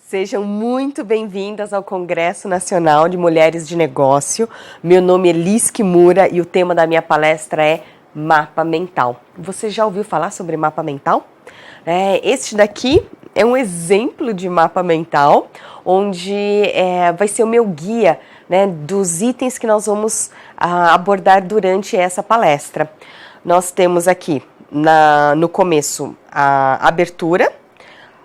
Sejam muito bem-vindas ao Congresso Nacional de Mulheres de Negócio. Meu nome é Liz Kimura e o tema da minha palestra é Mapa Mental. Você já ouviu falar sobre mapa mental? Este daqui é um exemplo de mapa mental, onde vai ser o meu guia, dos itens que nós vamos abordar durante essa palestra. Nós temos aqui no começo a abertura.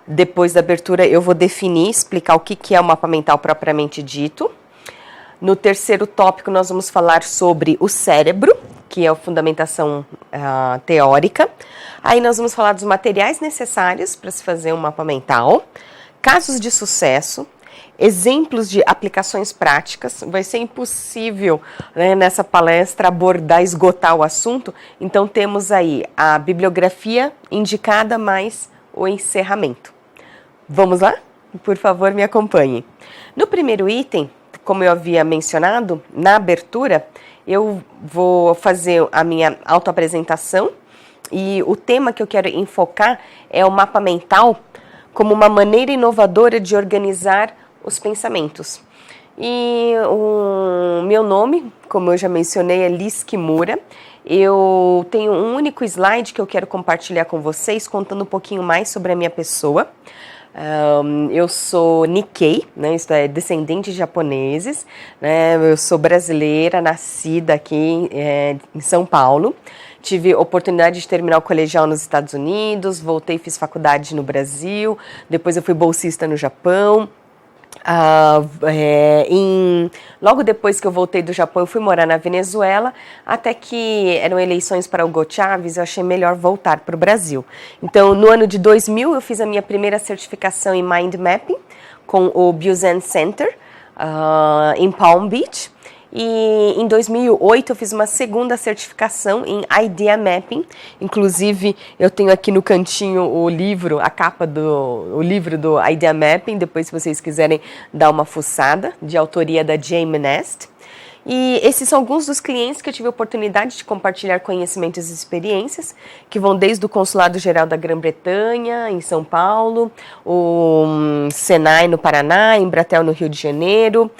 Depois da abertura eu vou definir, explicar o que é o mapa mental propriamente dito. No terceiro tópico nós vamos falar sobre o cérebro, que é a fundamentação teórica. Aí nós vamos falar dos materiais necessários para se fazer um mapa mental, casos de sucesso, exemplos de aplicações práticas. Vai ser impossível, nessa palestra esgotar o assunto, então temos aí a bibliografia indicada mais o encerramento. Vamos lá? Por favor, me acompanhe. No primeiro item, como eu havia mencionado, na abertura, eu vou fazer a minha autoapresentação e o tema que eu quero enfocar é o mapa mental como uma maneira inovadora de organizar os pensamentos. E o meu nome, como eu já mencionei, é Liz Kimura. Eu tenho um único slide que eu quero compartilhar com vocês, contando um pouquinho mais sobre a minha pessoa. Eu sou Nikkei, isto é, descendente de japoneses, eu sou brasileira, nascida aqui em São Paulo. Tive oportunidade de terminar o colegial nos Estados Unidos, voltei e fiz faculdade no Brasil, depois eu fui bolsista no Japão. Logo depois que eu voltei do Japão, eu fui morar na Venezuela, até que eram eleições para Hugo Chávez, eu achei melhor voltar para o Brasil. Então, no ano de 2000, eu fiz a minha primeira certificação em Mind Mapping com o Busan Center, em Palm Beach. E em 2008 eu fiz uma segunda certificação em Idea Mapping. Inclusive eu tenho aqui no cantinho o livro, a capa do livro do Idea Mapping, depois se vocês quiserem dar uma fuçada, de autoria da Jamie Nest. E esses são alguns dos clientes que eu tive a oportunidade de compartilhar conhecimentos e experiências, que vão desde o Consulado Geral da Grã-Bretanha, em São Paulo, o Senai no Paraná, Embratel no Rio de Janeiro,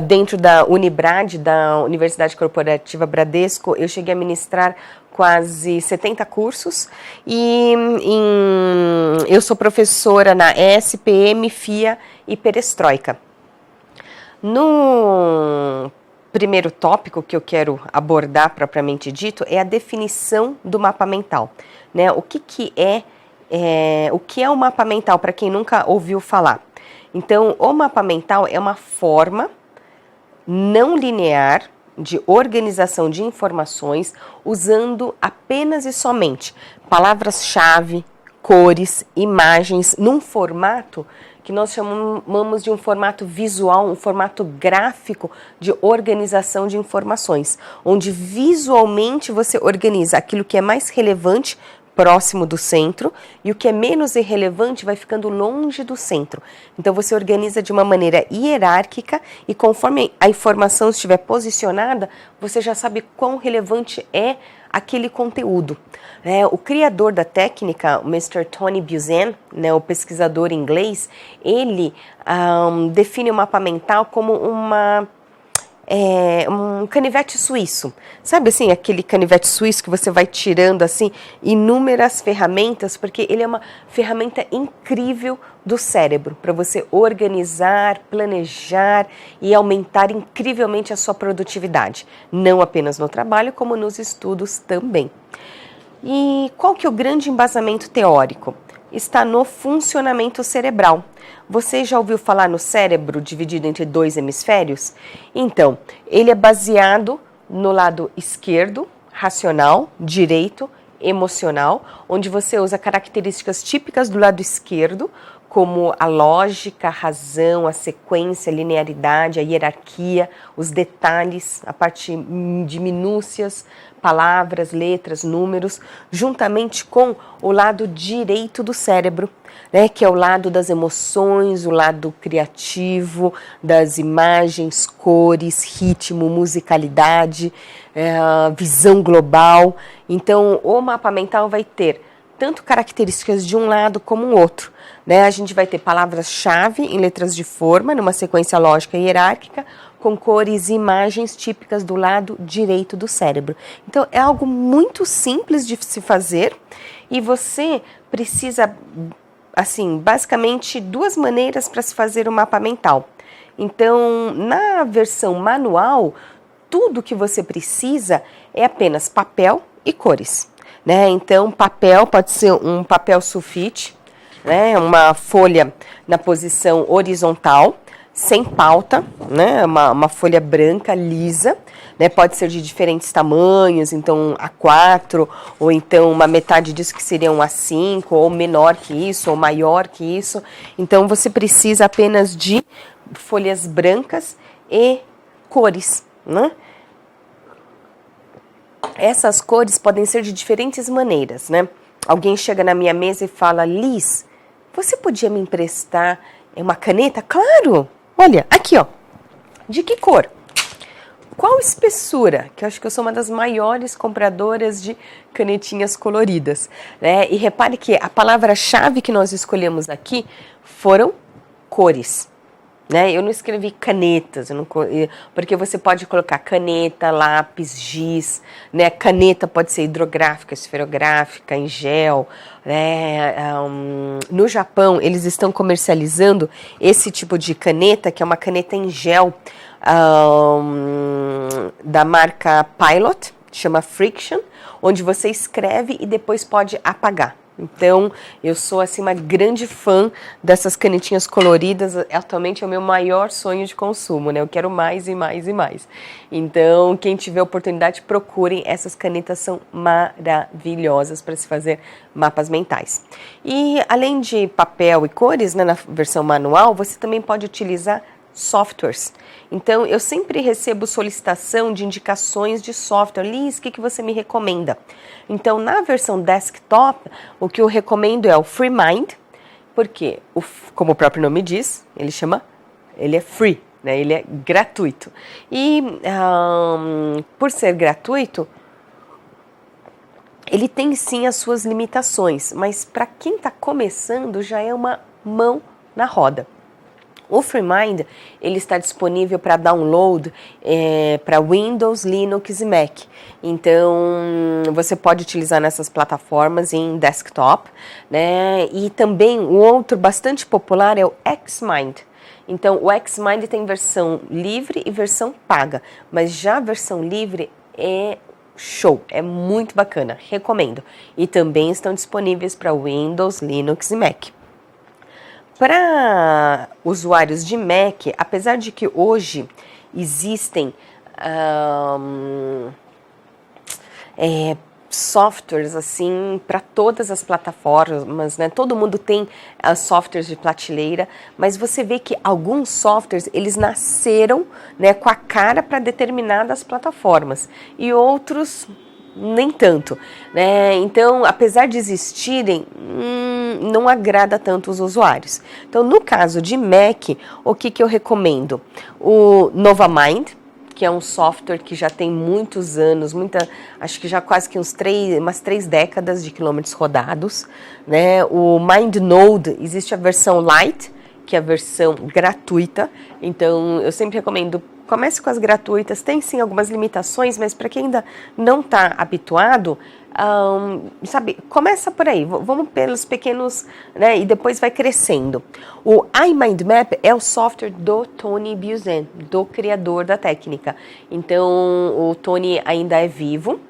dentro da Unibrad, da Universidade Corporativa Bradesco, eu cheguei a ministrar quase 70 cursos e eu sou professora na ESPM, FIA e Perestroika. No primeiro tópico que eu quero abordar propriamente dito é a definição do mapa mental. O que é o mapa mental, para quem nunca ouviu falar? Então, o mapa mental é uma forma não linear de organização de informações usando apenas e somente palavras-chave, cores, imagens, num formato que nós chamamos de um formato visual, um formato gráfico de organização de informações, onde visualmente você organiza aquilo que é mais relevante próximo do centro e o que é menos irrelevante vai ficando longe do centro. Então você organiza de uma maneira hierárquica e conforme a informação estiver posicionada, você já sabe quão relevante é aquele conteúdo. O criador da técnica, o Mr. Tony Buzan, o pesquisador inglês, ele define o mapa mental como um canivete suíço. Sabe assim, aquele canivete suíço que você vai tirando assim inúmeras ferramentas, porque ele é uma ferramenta incrível do cérebro para você organizar, planejar e aumentar incrivelmente a sua produtividade, não apenas no trabalho, como nos estudos também. E qual que é o grande embasamento teórico? Está no funcionamento cerebral. Você já ouviu falar no cérebro dividido entre dois hemisférios? Então, ele é baseado no lado esquerdo, racional, direito, emocional, onde você usa características típicas do lado esquerdo, como a lógica, a razão, a sequência, a linearidade, a hierarquia, os detalhes, a parte de minúcias, palavras, letras, números, juntamente com o lado direito do cérebro, que é o lado das emoções, o lado criativo, das imagens, cores, ritmo, musicalidade, visão global. Então, o mapa mental vai ter tanto características de um lado como o outro, né? A gente vai ter palavras-chave em letras de forma, numa sequência lógica e hierárquica, com cores e imagens típicas do lado direito do cérebro. Então, é algo muito simples de se fazer e você precisa, assim, basicamente 2 maneiras para se fazer o mapa mental. Então, na versão manual, tudo que você precisa é apenas papel e cores, né? Então, papel pode ser um papel sulfite, né? Uma folha na posição horizontal, sem pauta, né? Uma folha branca, lisa, né? Pode ser de diferentes tamanhos, então A4, ou então uma metade disso que seria um A5, ou menor que isso, ou maior que isso. Então, você precisa apenas de folhas brancas e cores, né? Essas cores podem ser de diferentes maneiras, né? Alguém chega na minha mesa e fala: Liz, você podia me emprestar uma caneta? Claro! Olha, aqui, ó. De que cor? Qual espessura? Que eu acho que eu sou uma das maiores compradoras de canetinhas coloridas, né? E repare que a palavra-chave que nós escolhemos aqui foram cores. Né? Eu não escrevi canetas, porque você pode colocar caneta, lápis, giz, né? Caneta pode ser hidrográfica, esferográfica, em gel, né? No Japão, eles estão comercializando esse tipo de caneta, que é uma caneta em gel, da marca Pilot, chama Friction, onde você escreve e depois pode apagar. Então, eu sou assim uma grande fã dessas canetinhas coloridas. Atualmente é o meu maior sonho de consumo, né? Eu quero mais e mais e mais. Então, quem tiver oportunidade, procurem. Essas canetas são maravilhosas para se fazer mapas mentais. E além de papel e cores, né, na versão manual, você também pode utilizar softwares. Então, eu sempre recebo solicitação de indicações de software. Liz, o que você me recomenda? Então, na versão desktop, o que eu recomendo é o FreeMind, porque, como o próprio nome diz, ele é free, né? Ele é gratuito. E, por ser gratuito, ele tem sim as suas limitações, mas para quem está começando, já é uma mão na roda. O FreeMind, ele está disponível para download para Windows, Linux e Mac. Então, você pode utilizar nessas plataformas em desktop, né? E também um outro bastante popular é o Xmind. Então, o Xmind tem versão livre e versão paga, mas já a versão livre é show, é muito bacana, recomendo. E também estão disponíveis para Windows, Linux e Mac. Para usuários de Mac, apesar de que hoje existem softwares assim para todas as plataformas, né? Todo mundo tem softwares de prateleira, mas você vê que alguns softwares eles nasceram, né, com a cara para determinadas plataformas e outros nem tanto, né? Então, apesar de existirem, não agrada tanto os usuários. Então, no caso de Mac, o que eu recomendo? O NovaMind, que é um software que já tem muitos anos, acho que já quase que umas 3 décadas de quilômetros rodados, né? O MindNode, existe a versão Lite, que é a versão gratuita, então eu sempre recomendo, comece com as gratuitas, tem sim algumas limitações, mas para quem ainda não está habituado, começa por aí, vamos pelos pequenos, né, e depois vai crescendo. O iMindMap é o software do Tony Buzan, do criador da técnica. Então, o Tony ainda é vivo,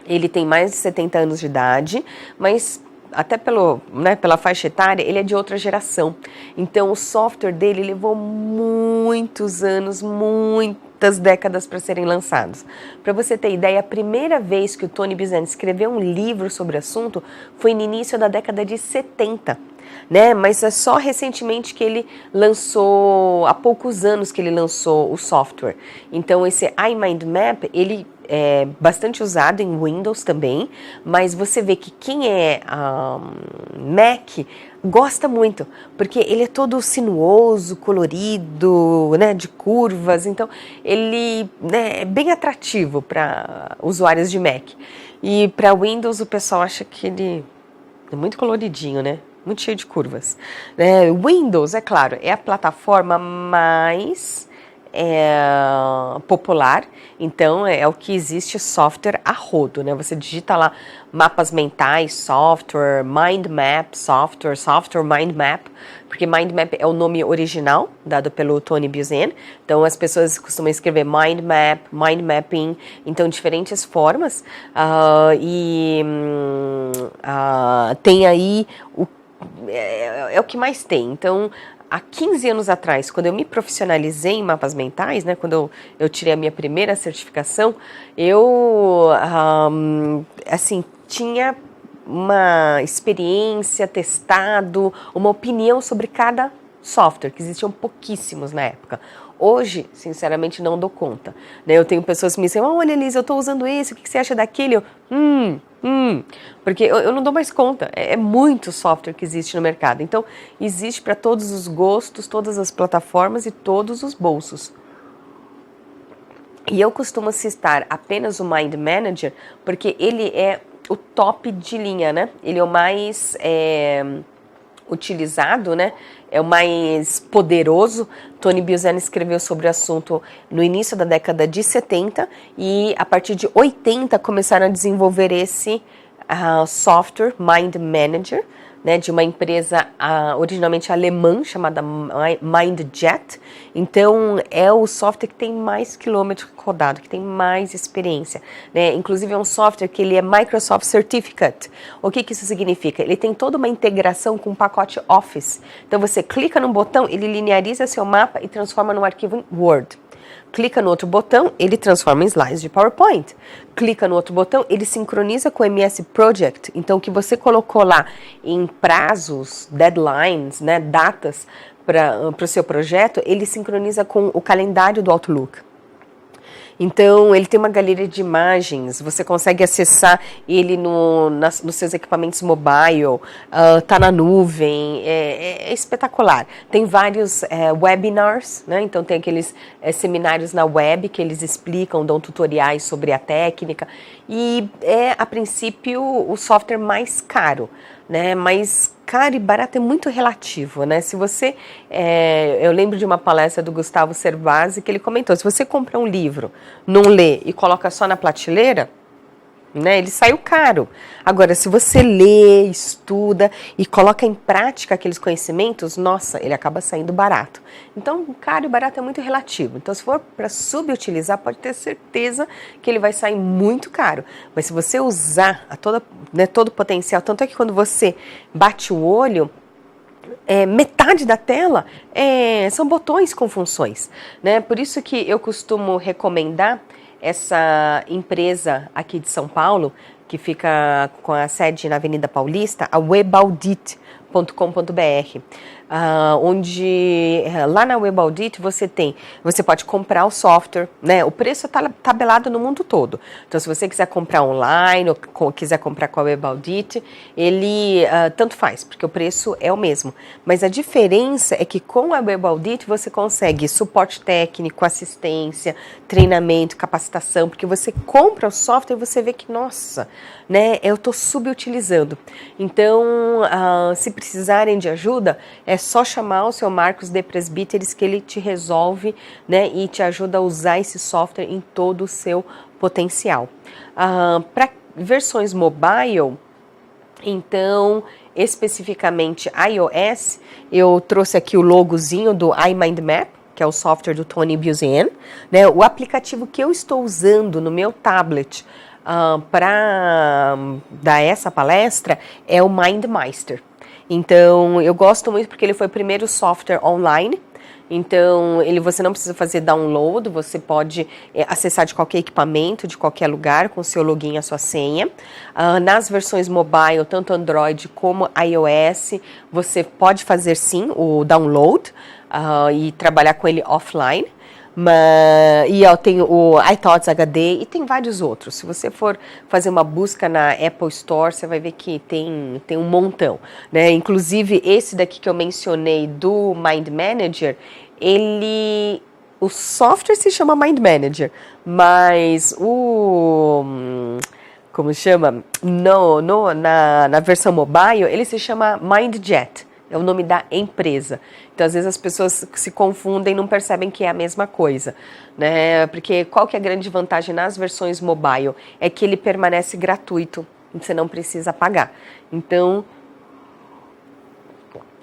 ele tem mais de 70 anos de idade, mas até pela faixa etária, ele é de outra geração. Então, o software dele levou muitos anos, muitas décadas para serem lançados. Para você ter ideia, a primeira vez que o Tony Buzan escreveu um livro sobre o assunto foi no início da década de 70. Né? Mas é só recentemente que ele lançou, há poucos anos que ele lançou o software. Então, esse iMindMap, ele é bastante usado em Windows também, mas você vê que quem é Mac gosta muito, porque ele é todo sinuoso, colorido, né, de curvas, então ele, né, é bem atrativo para usuários de Mac. E para Windows o pessoal acha que ele É muito coloridinho, né? Muito cheio de curvas. Windows, é claro, é a plataforma mais popular, então é o que existe software a rodo, né? Você digita lá mapas mentais, software, mind map, software mind map, porque mind map é o nome original dado pelo Tony Buzan, então as pessoas costumam escrever mind map, mind mapping, então diferentes formas, tem aí é o que mais tem. Então, há 15 anos atrás, quando eu me profissionalizei em mapas mentais, né, quando eu tirei a minha primeira certificação, eu, assim, tinha uma experiência, testado, uma opinião sobre cada software, que existiam pouquíssimos na época. Hoje, sinceramente, não dou conta. Né? Eu tenho pessoas que me dizem, olha, Elisa, eu estou usando esse, o que você acha daquele? Porque eu não dou mais conta. É muito software que existe no mercado. Então, existe para todos os gostos, todas as plataformas e todos os bolsos. E eu costumo citar apenas o Mind Manager, porque ele é o top de linha, né? Ele é o mais utilizado, né? É o mais poderoso. Tony Buzan escreveu sobre o assunto no início da década de 70 e a partir de 80 começaram a desenvolver esse software Mind Manager, né, de uma empresa originalmente alemã chamada MindJet. Então é o software que tem mais quilômetros rodados, que tem mais experiência, né? Inclusive é um software que ele é Microsoft Certificate. O que isso significa? Ele tem toda uma integração com o pacote Office. Então você clica no botão, ele lineariza seu mapa e transforma num arquivo em Word. Clica no outro botão, ele transforma em slides de PowerPoint. Clica no outro botão, ele sincroniza com o MS Project. Então, o que você colocou lá em prazos, deadlines, né, datas para o seu projeto, ele sincroniza com o calendário do Outlook. Então, ele tem uma galeria de imagens, você consegue acessar ele nos seus equipamentos mobile, tá na nuvem, é espetacular. Tem vários webinars, né? Então tem aqueles seminários na web que eles explicam, dão tutoriais sobre a técnica, e é, a princípio, o software mais caro, né? Mas caro e barato é muito relativo, né? Se você, eu lembro de uma palestra do Gustavo Cerbasi que ele comentou, se você compra um livro, não lê e coloca só na prateleira, né, ele saiu caro. Agora, se você lê, estuda e coloca em prática aqueles conhecimentos, nossa, ele acaba saindo barato. Então, caro e barato é muito relativo. Então, se for para subutilizar, pode ter certeza que ele vai sair muito caro. Mas se você usar todo o potencial, tanto é que quando você bate o olho, metade da tela são botões com funções, né? Por isso que eu costumo recomendar essa empresa aqui de São Paulo, que fica com a sede na Avenida Paulista, a webaudit.com.br, onde lá na Webaudit você pode comprar o software, né? O preço está tabelado no mundo todo. Então, se você quiser comprar online ou quiser comprar com a Webaudit, ele tanto faz, porque o preço é o mesmo. Mas a diferença é que com a Webaudit você consegue suporte técnico, assistência, treinamento, capacitação, porque você compra o software e você vê que, nossa, né, eu estou subutilizando. Então, se precisarem de ajuda, é só chamar o seu Marcos de Presbíteres que ele te resolve, né, e te ajuda a usar esse software em todo o seu potencial. Para versões mobile, então, especificamente iOS, eu trouxe aqui o logozinho do iMindMap, que é o software do Tony Buzan, né? O aplicativo que eu estou usando no meu tablet para dar essa palestra é o MindMeister. Então, eu gosto muito porque ele foi o primeiro software online. Então, você não precisa fazer download, você pode acessar de qualquer equipamento, de qualquer lugar, com o seu login e a sua senha. Nas versões mobile, tanto Android como iOS, você pode fazer sim o download e trabalhar com ele offline. Tem o iThoughts HD e tem vários outros. Se você for fazer uma busca na Apple Store, você vai ver que tem um montão, né? Inclusive esse daqui que eu mencionei do Mind Manager, o software se chama Mind Manager, mas como chama? Na versão mobile, ele se chama MindJet. É o nome da empresa. Então, às vezes, as pessoas se confundem e não percebem que é a mesma coisa, né? Porque qual que é a grande vantagem nas versões mobile? É que ele permanece gratuito, você não precisa pagar. Então,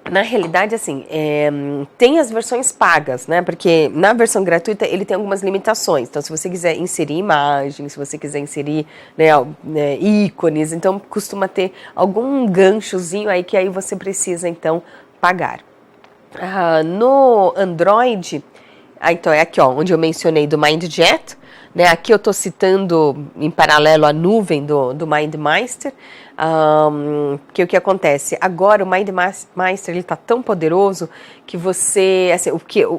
na realidade, assim, tem as versões pagas, né? Porque na versão gratuita ele tem algumas limitações. Então, se você quiser inserir imagens, se você quiser inserir, né, ícones, então costuma ter algum ganchozinho aí que aí você precisa, então, pagar. No Android, então é aqui, ó, onde eu mencionei do MindJet, né? Aqui eu estou citando em paralelo a nuvem do MindMeister, que o que acontece? Agora o MindMeister ele está tão poderoso que você, assim,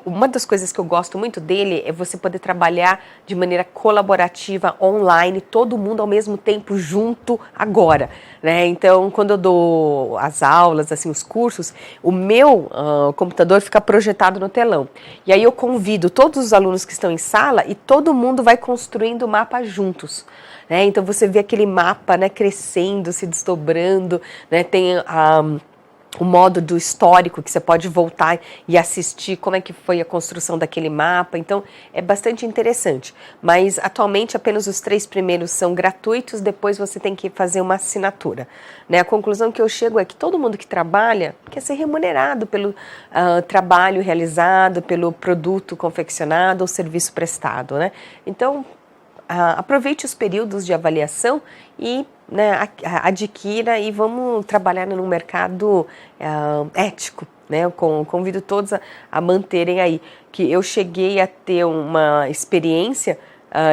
uma das coisas que eu gosto muito dele é você poder trabalhar de maneira colaborativa, online, todo mundo ao mesmo tempo junto agora, né? Então, quando eu dou as aulas, assim, os cursos, o meu computador fica projetado no telão. E aí eu convido todos os alunos que estão em sala e todo mundo vai construindo o mapa juntos. Né? Então você vê aquele mapa, né, crescendo, se desdobrando, né? Tem o modo do histórico que você pode voltar e assistir como é que foi a construção daquele mapa. Então é bastante interessante. Mas atualmente apenas os 3 primeiros são gratuitos, depois você tem que fazer uma assinatura. Né? A conclusão que eu chego é que todo mundo que trabalha quer ser remunerado pelo trabalho realizado, pelo produto confeccionado ou serviço prestado. Né? Então, aproveite os períodos de avaliação e, né, adquira e vamos trabalhar num mercado ético. Né? Eu convido todos a manterem aí, que eu cheguei a ter uma experiência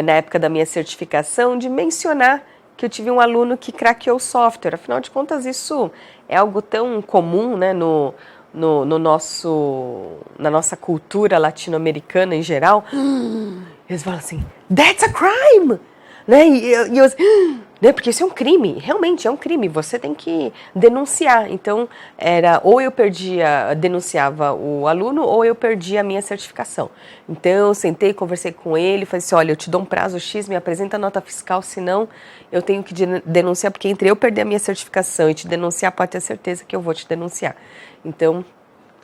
na época da minha certificação de mencionar que eu tive um aluno que craqueou o software. Afinal de contas, isso é algo tão comum, né, na nossa cultura latino-americana em geral. Eles falam assim, that's a crime! Né? E eu, né? Porque isso é um crime, realmente é um crime, você tem que denunciar. Então, ou eu denunciava o aluno, ou eu perdia a minha certificação. Então, eu sentei, conversei com ele, falei assim, olha, eu te dou um prazo X, me apresenta a nota fiscal, senão eu tenho que denunciar, porque entre eu perder a minha certificação e te denunciar, pode ter certeza que eu vou te denunciar. Então,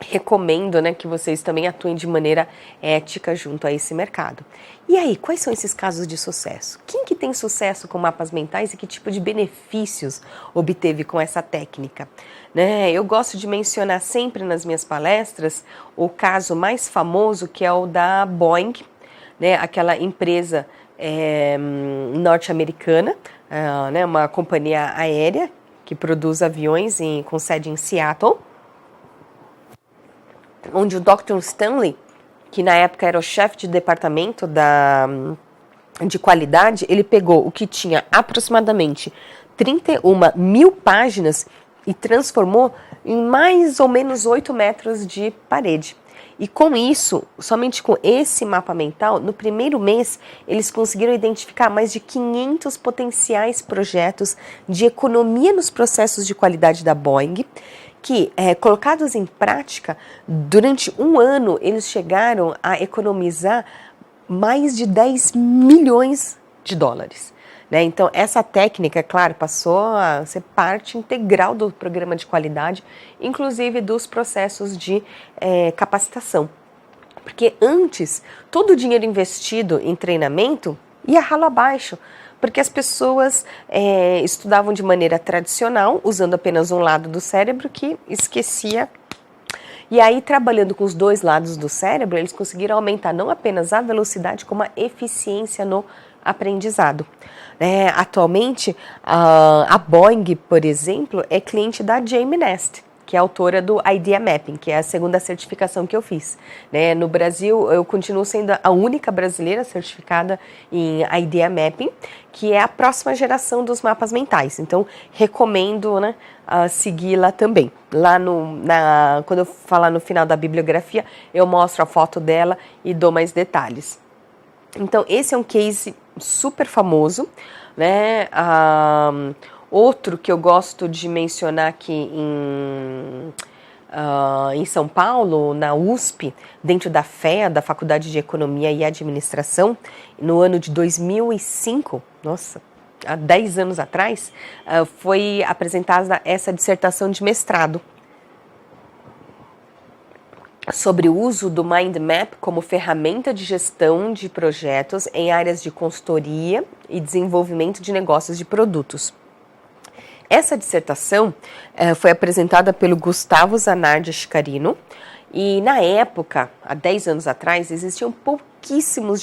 recomendo, né, que vocês também atuem de maneira ética junto a esse mercado. E aí, quais são esses casos de sucesso? Quem que tem sucesso com mapas mentais e que tipo de benefícios obteve com essa técnica? Né, eu gosto de mencionar sempre nas minhas palestras o caso mais famoso, que é o da Boeing, né, aquela empresa norte-americana, né, uma companhia aérea que produz aviões com sede em Seattle, onde o Dr. Stanley, que na época era o chefe de departamento de qualidade, ele pegou o que tinha aproximadamente 31 mil páginas e transformou em mais ou menos 8 metros de parede. E com isso, somente com esse mapa mental, no primeiro mês, eles conseguiram identificar mais de 500 potenciais projetos de economia nos processos de qualidade da Boeing, que, colocados em prática, durante um ano, eles chegaram a economizar mais de 10 milhões de dólares. Né? Então, essa técnica, claro, passou a ser parte integral do programa de qualidade, inclusive dos processos de capacitação. Porque antes, todo o dinheiro investido em treinamento ia ralo abaixo, porque as pessoas estudavam de maneira tradicional, usando apenas um lado do cérebro que esquecia. E aí, trabalhando com os dois lados do cérebro, eles conseguiram aumentar não apenas a velocidade, como a eficiência no aprendizado. Atualmente, a Boeing, por exemplo, é cliente da Jamie Nest, que é autora do Idea Mapping, que é a segunda certificação que eu fiz. No Brasil, eu continuo sendo a única brasileira certificada em Idea Mapping, que é a próxima geração dos mapas mentais. Então, recomendo, né, segui-la também. Lá quando eu falar no final da bibliografia, eu mostro a foto dela e dou mais detalhes. Então, esse é um case super famoso, né? Outro que eu gosto de mencionar aqui em São Paulo, na USP, dentro da FEA, da Faculdade de Economia e Administração, no ano de 2005, nossa, há 10 anos atrás, foi apresentada essa dissertação de mestrado sobre o uso do Mind Map como ferramenta de gestão de projetos em áreas de consultoria e desenvolvimento de negócios de produtos. Essa dissertação foi apresentada pelo Gustavo Zanardi Chicarino e, na época, há 10 anos atrás, existiam pouquíssimos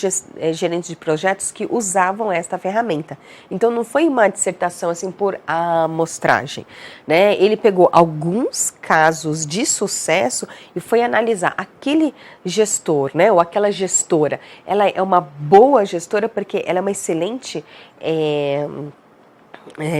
gerentes de projetos que usavam esta ferramenta. Então, não foi uma dissertação assim por amostragem, né? Ele pegou alguns casos de sucesso e foi analisar aquele gestor, né, ou aquela gestora. Ela é uma boa gestora porque ela é uma excelente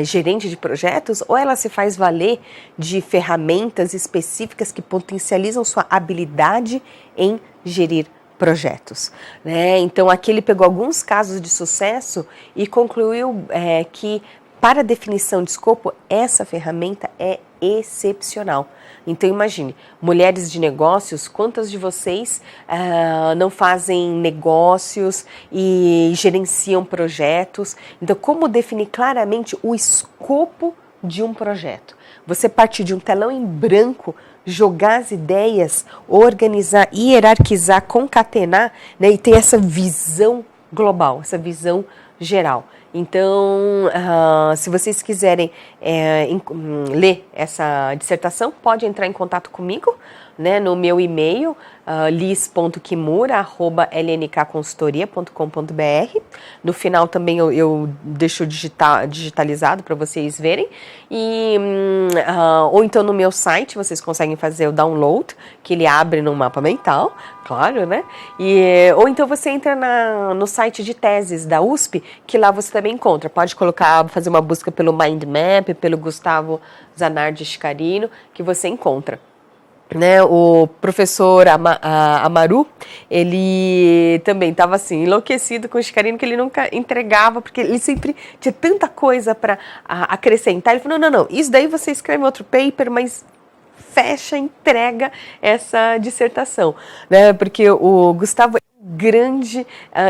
gerente de projetos, ou ela se faz valer de ferramentas específicas que potencializam sua habilidade em gerir projetos, né? Então aqui ele pegou alguns casos de sucesso e concluiu que para definição de escopo essa ferramenta é excepcional. Então imagine, mulheres de negócios, quantas de vocês não fazem negócios e gerenciam projetos? Então como definir claramente o escopo de um projeto? Você partir de um telão em branco, jogar as ideias, organizar, hierarquizar, concatenar, né, e ter essa visão global, essa visão geral. Então, se vocês quiserem ler essa dissertação, pode entrar em contato comigo, né, no meu e-mail, liz.kimura@lnkconsultoria.com.br. No final também eu deixo digitalizado para vocês verem. Ou então no meu site vocês conseguem fazer o download, que ele abre no mapa mental, claro, né? Ou então você entra no site de teses da USP, que lá você também encontra. Pode fazer uma busca pelo Mind Map, pelo Gustavo Zanardi Chicarino, que você encontra. Né, o professor Amaru, ele também estava assim, enlouquecido com o Chicarino, que ele nunca entregava, porque ele sempre tinha tanta coisa para acrescentar. Ele falou, não, isso daí você escreve outro paper, mas entrega essa dissertação, né, porque o Gustavo grande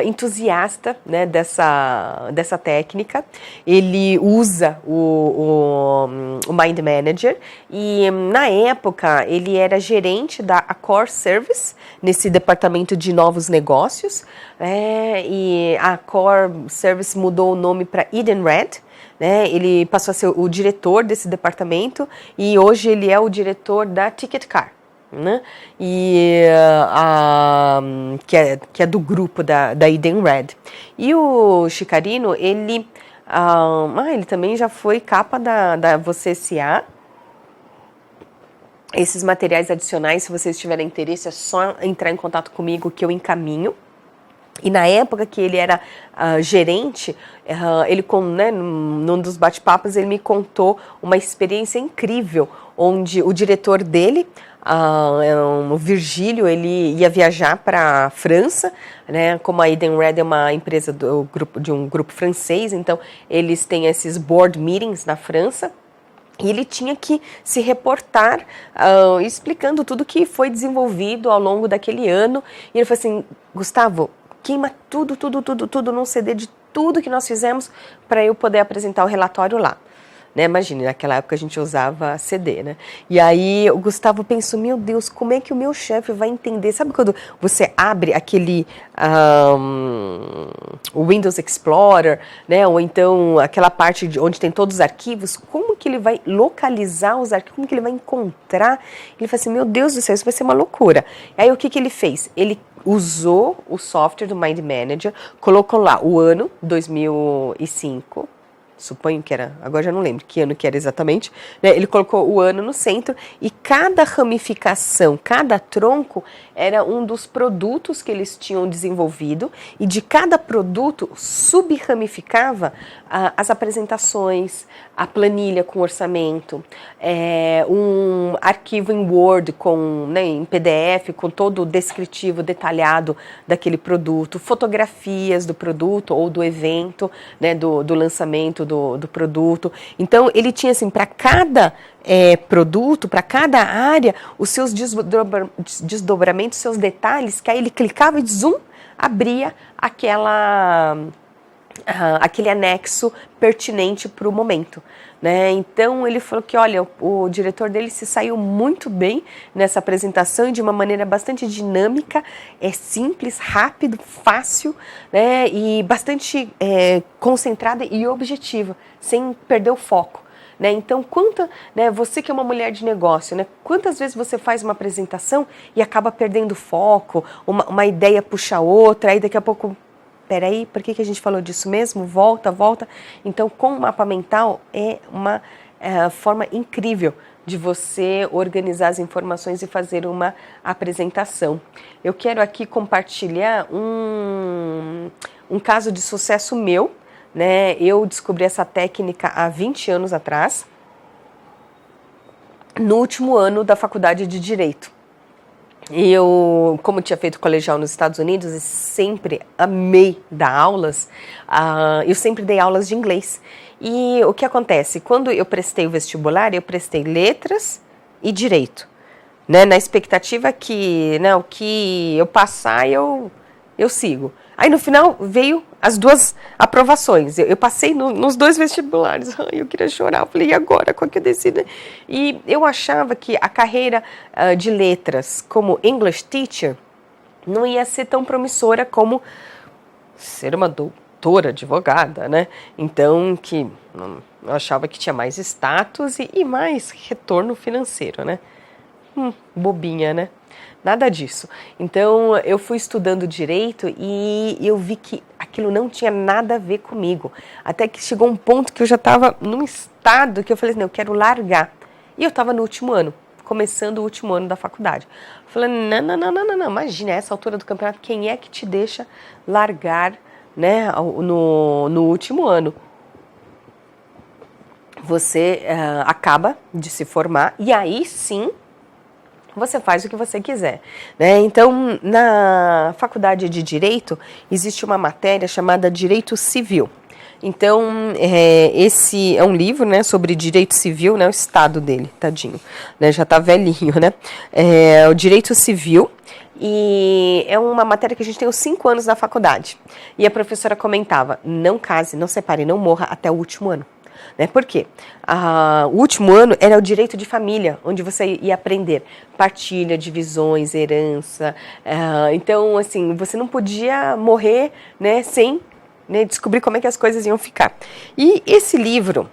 entusiasta, né, dessa técnica. Ele usa o Mind Manager e na época ele era gerente da Accor Service, nesse departamento de novos negócios, e a Accor Service mudou o nome para Edenred. Né, ele passou a ser o diretor desse departamento e hoje ele é o diretor da Ticketcar. Né? E que é do grupo da Edenred. E o Chicarino, ele também já foi capa da Você S.A. Esses materiais adicionais, se vocês tiverem interesse, é só entrar em contato comigo que eu encaminho. E na época que ele era gerente, ele, num dos bate-papos, ele me contou uma experiência incrível, onde o diretor dele, o Virgílio, ele ia viajar para a França, né? Como a Edenred é uma empresa de um grupo francês, então eles têm esses board meetings na França. E ele tinha que se reportar explicando tudo que foi desenvolvido ao longo daquele ano. E ele falou assim, Gustavo, queima tudo num CD de tudo que nós fizemos para eu poder apresentar o relatório lá. Né? Imagine, naquela época a gente usava CD, né? E aí o Gustavo pensou, meu Deus, como é que o meu chefe vai entender? Sabe quando você abre aquele o Windows Explorer, né? Ou então aquela parte onde tem todos os arquivos, como que ele vai localizar os arquivos, como que ele vai encontrar? Ele falou assim, meu Deus do céu, isso vai ser uma loucura. E aí o que ele fez? Ele usou o software do Mind Manager, colocou lá o ano 2005, suponho que era, agora já não lembro que ano que era exatamente, né? Ele colocou o ano no centro e cada ramificação, cada tronco era um dos produtos que eles tinham desenvolvido e de cada produto subramificava as apresentações, a planilha com orçamento, um arquivo em Word, em PDF, com todo o descritivo detalhado daquele produto, fotografias do produto ou do evento, né, do lançamento do produto. Então, ele tinha assim, para cada produto, para cada área, os seus desdobramentos, seus detalhes, que aí ele clicava e zoom, abria aquele anexo pertinente para o momento, né? Então ele falou que, olha, o diretor dele se saiu muito bem nessa apresentação e de uma maneira bastante dinâmica, simples, rápido, fácil, né? E bastante concentrada e objetiva, sem perder o foco. Né? Então, você que é uma mulher de negócio, né? Quantas vezes você faz uma apresentação e acaba perdendo foco, uma ideia puxa outra, aí daqui a pouco, peraí, por que a gente falou disso mesmo? Volta. Então, com o mapa mental é uma forma incrível de você organizar as informações e fazer uma apresentação. Eu quero aqui compartilhar um caso de sucesso meu, né? Eu descobri essa técnica há 20 anos atrás, no último ano da faculdade de Direito. Eu, como tinha feito colegial nos Estados Unidos e sempre amei dar aulas, eu sempre dei aulas de inglês. E o que acontece? Quando eu prestei o vestibular, eu prestei letras e direito, né? Na expectativa que, né, o que eu passar, eu sigo. Aí no final veio as duas aprovações. Eu passei nos dois vestibulares. Ai, eu queria chorar. Eu falei, e agora? Qual que eu decido? E eu achava que a carreira de letras como English teacher não ia ser tão promissora como ser uma doutora advogada, né? Então, eu achava que tinha mais status e mais retorno financeiro, né? Bobinha, né? Nada disso. Então, eu fui estudando direito e eu vi que aquilo não tinha nada a ver comigo. Até que chegou um ponto que eu já estava num estado que eu falei assim, eu quero largar. E eu estava no último ano, começando o último ano da faculdade. Falei, não, imagina, essa altura do campeonato, quem é que te deixa largar, né, no último ano? Você acaba de se formar e aí sim, você faz o que você quiser, né? Então, na faculdade de Direito, existe uma matéria chamada Direito Civil. Então, esse é um livro, né, sobre direito civil, né, o estado dele, tadinho, né, já tá velhinho, né? O Direito Civil, e é uma matéria que a gente tem os 5 anos na faculdade. E a professora comentava, não case, não separe, não morra até o último ano. Né? Por quê? O último ano era o direito de família, onde você ia aprender partilha, divisões, herança. Então, assim, você não podia morrer, né, sem, né, descobrir como é que as coisas iam ficar. E esse livro,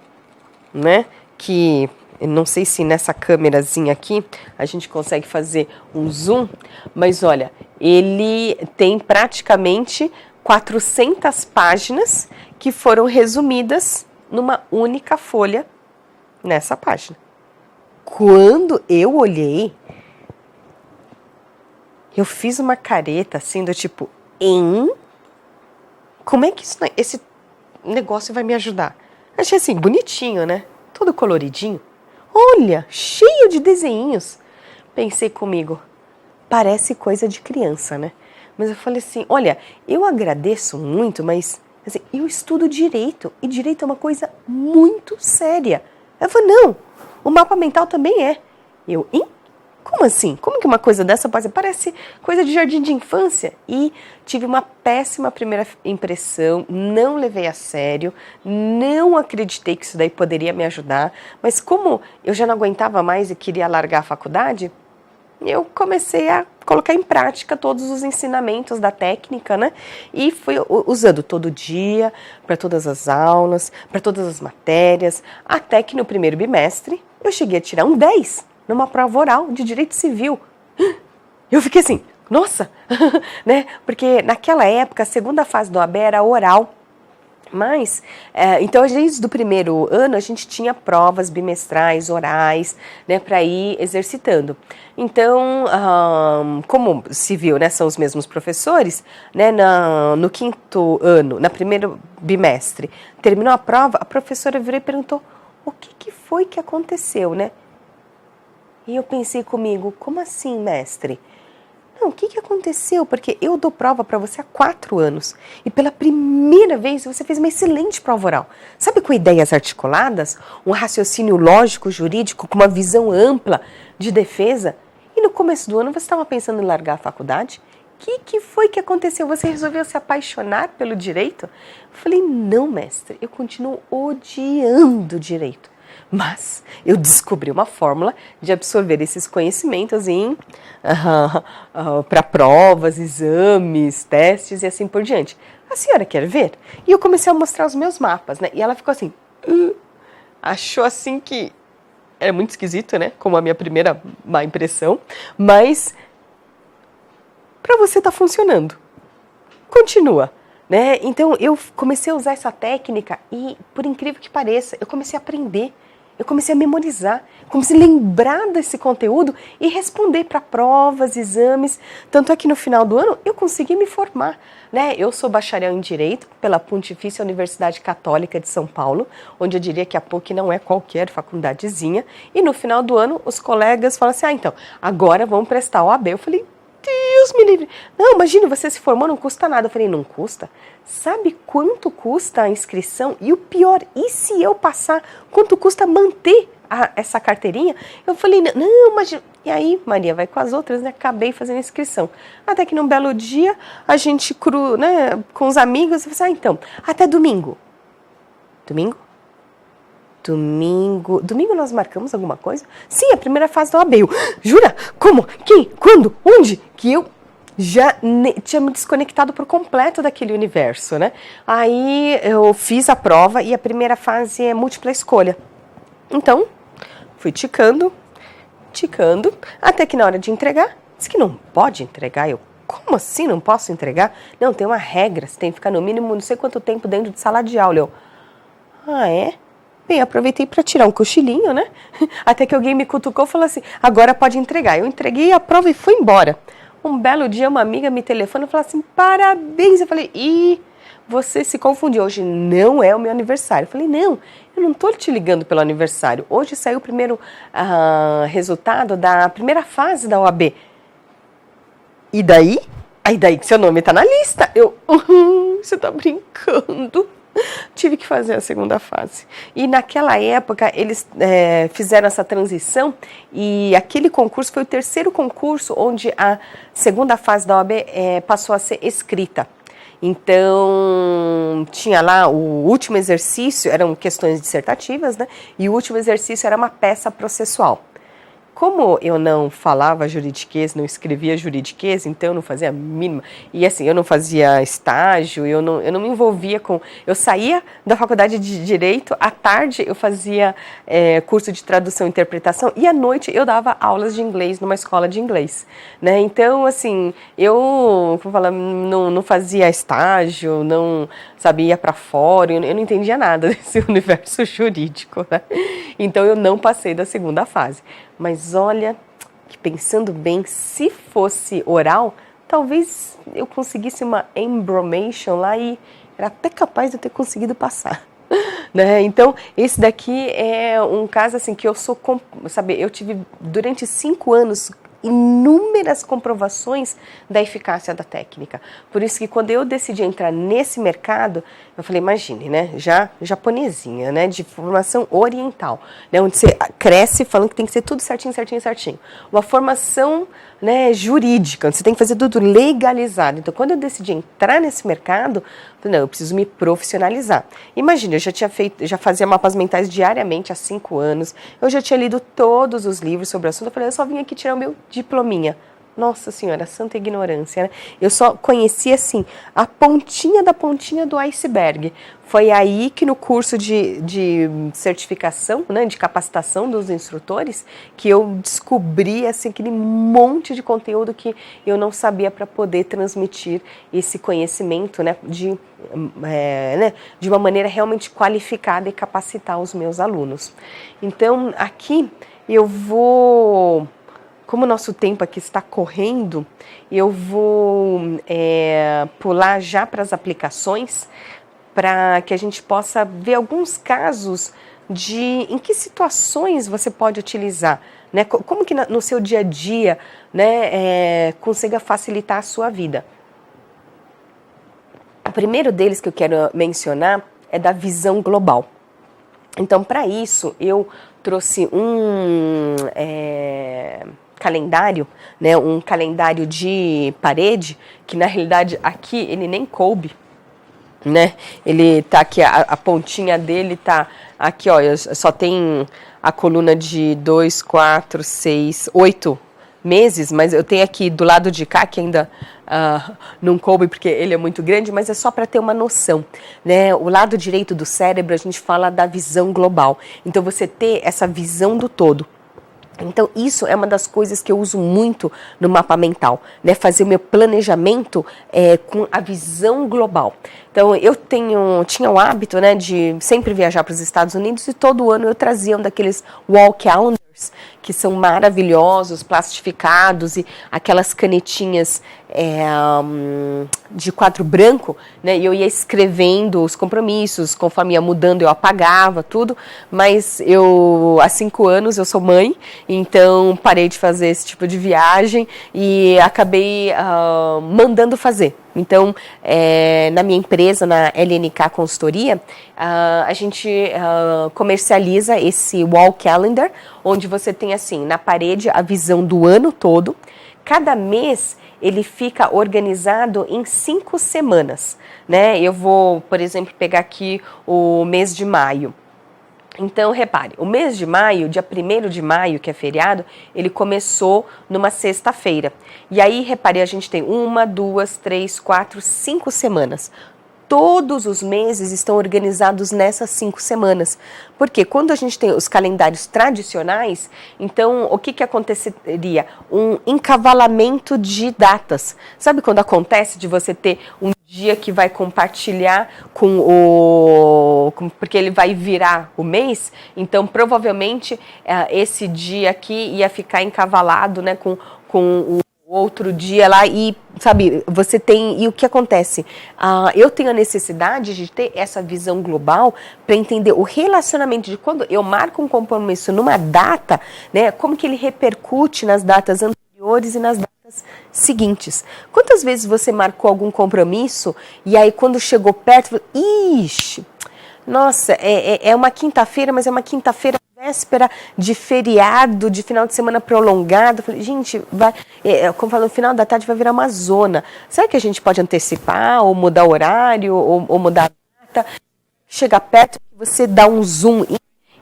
né, que eu não sei se nessa câmerazinha aqui a gente consegue fazer um zoom, mas olha, ele tem praticamente 400 páginas que foram resumidas numa única folha nessa página. Quando eu olhei, eu fiz uma careta assim do tipo, como é que esse negócio vai me ajudar? Achei assim, bonitinho, né? Todo coloridinho. Olha, cheio de desenhinhos. Pensei comigo, parece coisa de criança, né? Mas eu falei assim, olha, eu agradeço muito, mas assim, eu estudo direito, e direito é uma coisa muito séria. Eu falei, não, o mapa mental também é. Como assim? Como que uma coisa dessa parece coisa de jardim de infância? E tive uma péssima primeira impressão, não levei a sério, não acreditei que isso daí poderia me ajudar, mas como eu já não aguentava mais e queria largar a faculdade, eu comecei a colocar em prática todos os ensinamentos da técnica, né? E fui usando todo dia, para todas as aulas, para todas as matérias, até que no primeiro bimestre eu cheguei a tirar um 10 numa prova oral de direito civil. Eu fiquei assim, nossa, né? Porque naquela época a segunda fase do OAB era oral. Mas, então, desde o primeiro ano, a gente tinha provas bimestrais, orais, né, para ir exercitando. Então, como se viu, né, são os mesmos professores, né, no quinto ano, no primeiro bimestre, terminou a prova, a professora virou e perguntou, o que foi que aconteceu, né? E eu pensei comigo, como assim, mestre? Não, o que aconteceu? Porque eu dou prova para você há 4 anos e pela primeira vez você fez uma excelente prova oral. Sabe, com ideias articuladas, um raciocínio lógico, jurídico, com uma visão ampla de defesa. E no começo do ano você estava pensando em largar a faculdade? que foi que aconteceu? Você resolveu se apaixonar pelo direito? Eu falei, não, mestre, eu continuo odiando direito. Mas eu descobri uma fórmula de absorver esses conhecimentos para provas, exames, testes e assim por diante. A senhora quer ver? E eu comecei a mostrar os meus mapas, né? E ela ficou assim, achou assim que era muito esquisito, né? Como a minha primeira má impressão, mas para você tá funcionando. Continua, né? Então eu comecei a usar essa técnica e, por incrível que pareça, eu comecei a aprender. Eu comecei a memorizar, comecei a lembrar desse conteúdo e responder para provas, exames. Tanto é que no final do ano eu consegui me formar, né? Eu sou bacharel em Direito pela Pontifícia Universidade Católica de São Paulo, onde eu diria que a PUC não é qualquer faculdadezinha. E no final do ano os colegas falam assim, então, agora vamos prestar o OAB. Eu falei, Deus me livre. Não, imagine, você se formou, não custa nada. Eu falei, não custa? Sabe quanto custa a inscrição? E o pior, e se eu passar, quanto custa manter essa carteirinha? Eu falei, não, imagina. E aí, Maria, vai com as outras, né? Acabei fazendo a inscrição. Até que num belo dia, a gente, né, com os amigos, eu falei, então, até domingo. Domingo? Domingo nós marcamos alguma coisa? Sim, a primeira fase da OAB. Jura? Como? Quem? Quando? Onde? Que eu já tinha me desconectado por completo daquele universo, né? Aí eu fiz a prova e a primeira fase é múltipla escolha. Então, fui ticando, até que na hora de entregar, disse que não pode entregar. Eu, como assim não posso entregar? Não, tem uma regra, você tem que ficar no mínimo não sei quanto tempo dentro de sala de aula. Eu, é? Bem, aproveitei para tirar um cochilinho, né? Até que alguém me cutucou e falou assim, agora pode entregar. Eu entreguei a prova e fui embora. Um belo dia, uma amiga me telefona e falou assim, parabéns. Eu falei, você se confundiu, hoje não é o meu aniversário. Eu falei, não, eu não estou te ligando pelo aniversário. Hoje saiu o primeiro resultado da primeira fase da OAB. E daí? Aí daí que seu nome está na lista. Eu, você está brincando. Tive que fazer a segunda fase. E naquela época eles fizeram essa transição e aquele concurso foi o terceiro concurso onde a segunda fase da OAB passou a ser escrita. Então, tinha lá o último exercício, eram questões dissertativas, né? E o último exercício era uma peça processual. Como eu não falava juridiquês, não escrevia juridiquês, então eu não fazia a mínima. E assim, eu não fazia estágio, eu não me envolvia com... Eu saía da faculdade de Direito, à tarde eu fazia curso de tradução e interpretação, e à noite eu dava aulas de inglês numa escola de inglês, né? Então, assim, eu não fazia estágio, não sabia para fora, eu não entendia nada desse universo jurídico, né? Então eu não passei da segunda fase. Mas olha, que pensando bem, se fosse oral, talvez eu conseguisse uma embromation lá e era até capaz de eu ter conseguido passar. Né? Então, esse daqui é um caso assim que eu eu tive durante 5 anos inúmeras comprovações da eficácia da técnica. Por isso que quando eu decidi entrar nesse mercado, eu falei, imagine, né, já japonesinha, né, de formação oriental, né, onde você cresce falando que tem que ser tudo certinho, certinho, certinho. Uma formação, né, jurídica, onde você tem que fazer tudo legalizado. Então, quando eu decidi entrar nesse mercado, eu falei, não, eu preciso me profissionalizar. Imagina, eu já fazia mapas mentais diariamente há 5 anos, eu já tinha lido todos os livros sobre o assunto, eu falei, eu só vim aqui tirar o meu diplominha. Nossa senhora, santa ignorância, né? Eu só conhecia, assim, a pontinha da pontinha do iceberg. Foi aí que no curso de certificação, né, de capacitação dos instrutores, que eu descobri, assim, aquele monte de conteúdo que eu não sabia para poder transmitir esse conhecimento, né, de uma maneira realmente qualificada e capacitar os meus alunos. Então, aqui eu vou... Como o nosso tempo aqui está correndo, eu vou pular já para as aplicações, para que a gente possa ver alguns casos de em que situações você pode utilizar, né? Como que no seu dia a dia, né, consiga facilitar a sua vida. O primeiro deles que eu quero mencionar é da visão global. Então, para isso, eu trouxe calendário, né, um calendário de parede, que na realidade aqui ele nem coube, né? Ele tá aqui, a pontinha dele tá aqui, ó, só tem a coluna de 2, 4, 6, 8 meses, mas eu tenho aqui do lado de cá, que ainda não coube porque ele é muito grande, mas é só para ter uma noção, né? O lado direito do cérebro, a gente fala da visão global. Então, você ter essa visão do todo. Então, isso é uma das coisas que eu uso muito no mapa mental, né? Fazer o meu planejamento com a visão global. Então, eu tinha o hábito, né, de sempre viajar para os Estados Unidos e todo ano eu trazia um daqueles wall calendars, que são maravilhosos, plastificados, e aquelas canetinhas de quadro branco, né? E eu ia escrevendo os compromissos, conforme ia mudando eu apagava tudo, mas há 5 anos eu sou mãe, então parei de fazer esse tipo de viagem e acabei mandando fazer. Então, na minha empresa, na LNK Consultoria, a gente comercializa esse wall calendar, onde você tem assim, na parede, a visão do ano todo. Cada mês ele fica organizado em 5 semanas, né? Eu vou, por exemplo, pegar aqui o mês de maio. Então, repare, o mês de maio, dia 1º de maio, que é feriado, ele começou numa sexta-feira. E aí, repare, a gente tem 1, 2, 3, 4, 5 semanas. Todos os meses estão organizados nessas 5 semanas. Porque quando a gente tem os calendários tradicionais, então o que aconteceria? Um encavalamento de datas. Sabe quando acontece de você ter um dia que vai compartilhar porque ele vai virar o mês? Então, provavelmente, esse dia aqui ia ficar encavalado, né, com o outro dia lá e, sabe, você tem... E o que acontece? Eu tenho a necessidade de ter essa visão global para entender o relacionamento de quando eu marco um compromisso numa data, né, como que ele repercute nas datas anteriores e nas datas seguintes. Quantas vezes você marcou algum compromisso e aí quando chegou perto, ixi, nossa, é uma quinta-feira, mas é uma quinta-feira véspera de feriado, de final de semana prolongado. Falei, gente, como falo, no final da tarde vai virar uma zona. Será que a gente pode antecipar, ou mudar o horário, ou mudar a data? Chega perto, você dá um zoom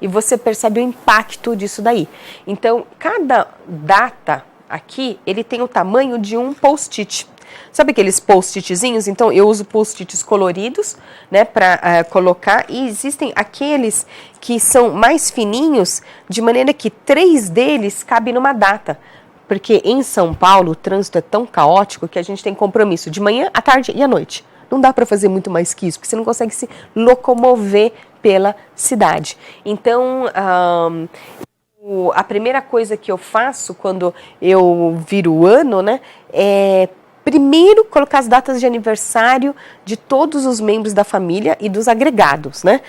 e você percebe o impacto disso daí. Então, cada data aqui, ele tem o tamanho de um post-it. Sabe aqueles post-itzinhos? Então, eu uso post-its coloridos, né, para colocar. E existem aqueles que são mais fininhos, de maneira que 3 deles cabem numa data. Porque em São Paulo, o trânsito é tão caótico que a gente tem compromisso de manhã, à tarde e à noite. Não dá para fazer muito mais que isso, porque você não consegue se locomover pela cidade. Então, a primeira coisa que eu faço quando eu viro o ano, né, é primeiro colocar as datas de aniversário de todos os membros da família e dos agregados, né?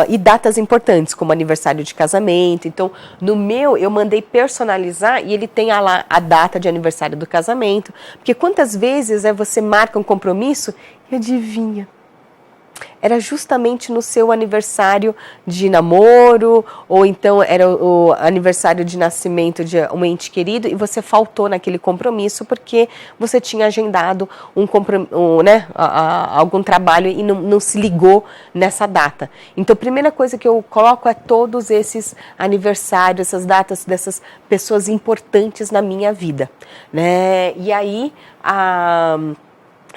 E datas importantes, como aniversário de casamento. Então, no meu, eu mandei personalizar e ele tem lá a data de aniversário do casamento. Porque quantas vezes você marca um compromisso e adivinha? Era justamente no seu aniversário de namoro, ou então era o aniversário de nascimento de um ente querido, e você faltou naquele compromisso porque você tinha agendado algum trabalho e não se ligou nessa data. Então, a primeira coisa que eu coloco é todos esses aniversários, essas datas dessas pessoas importantes na minha vida, né? E aí,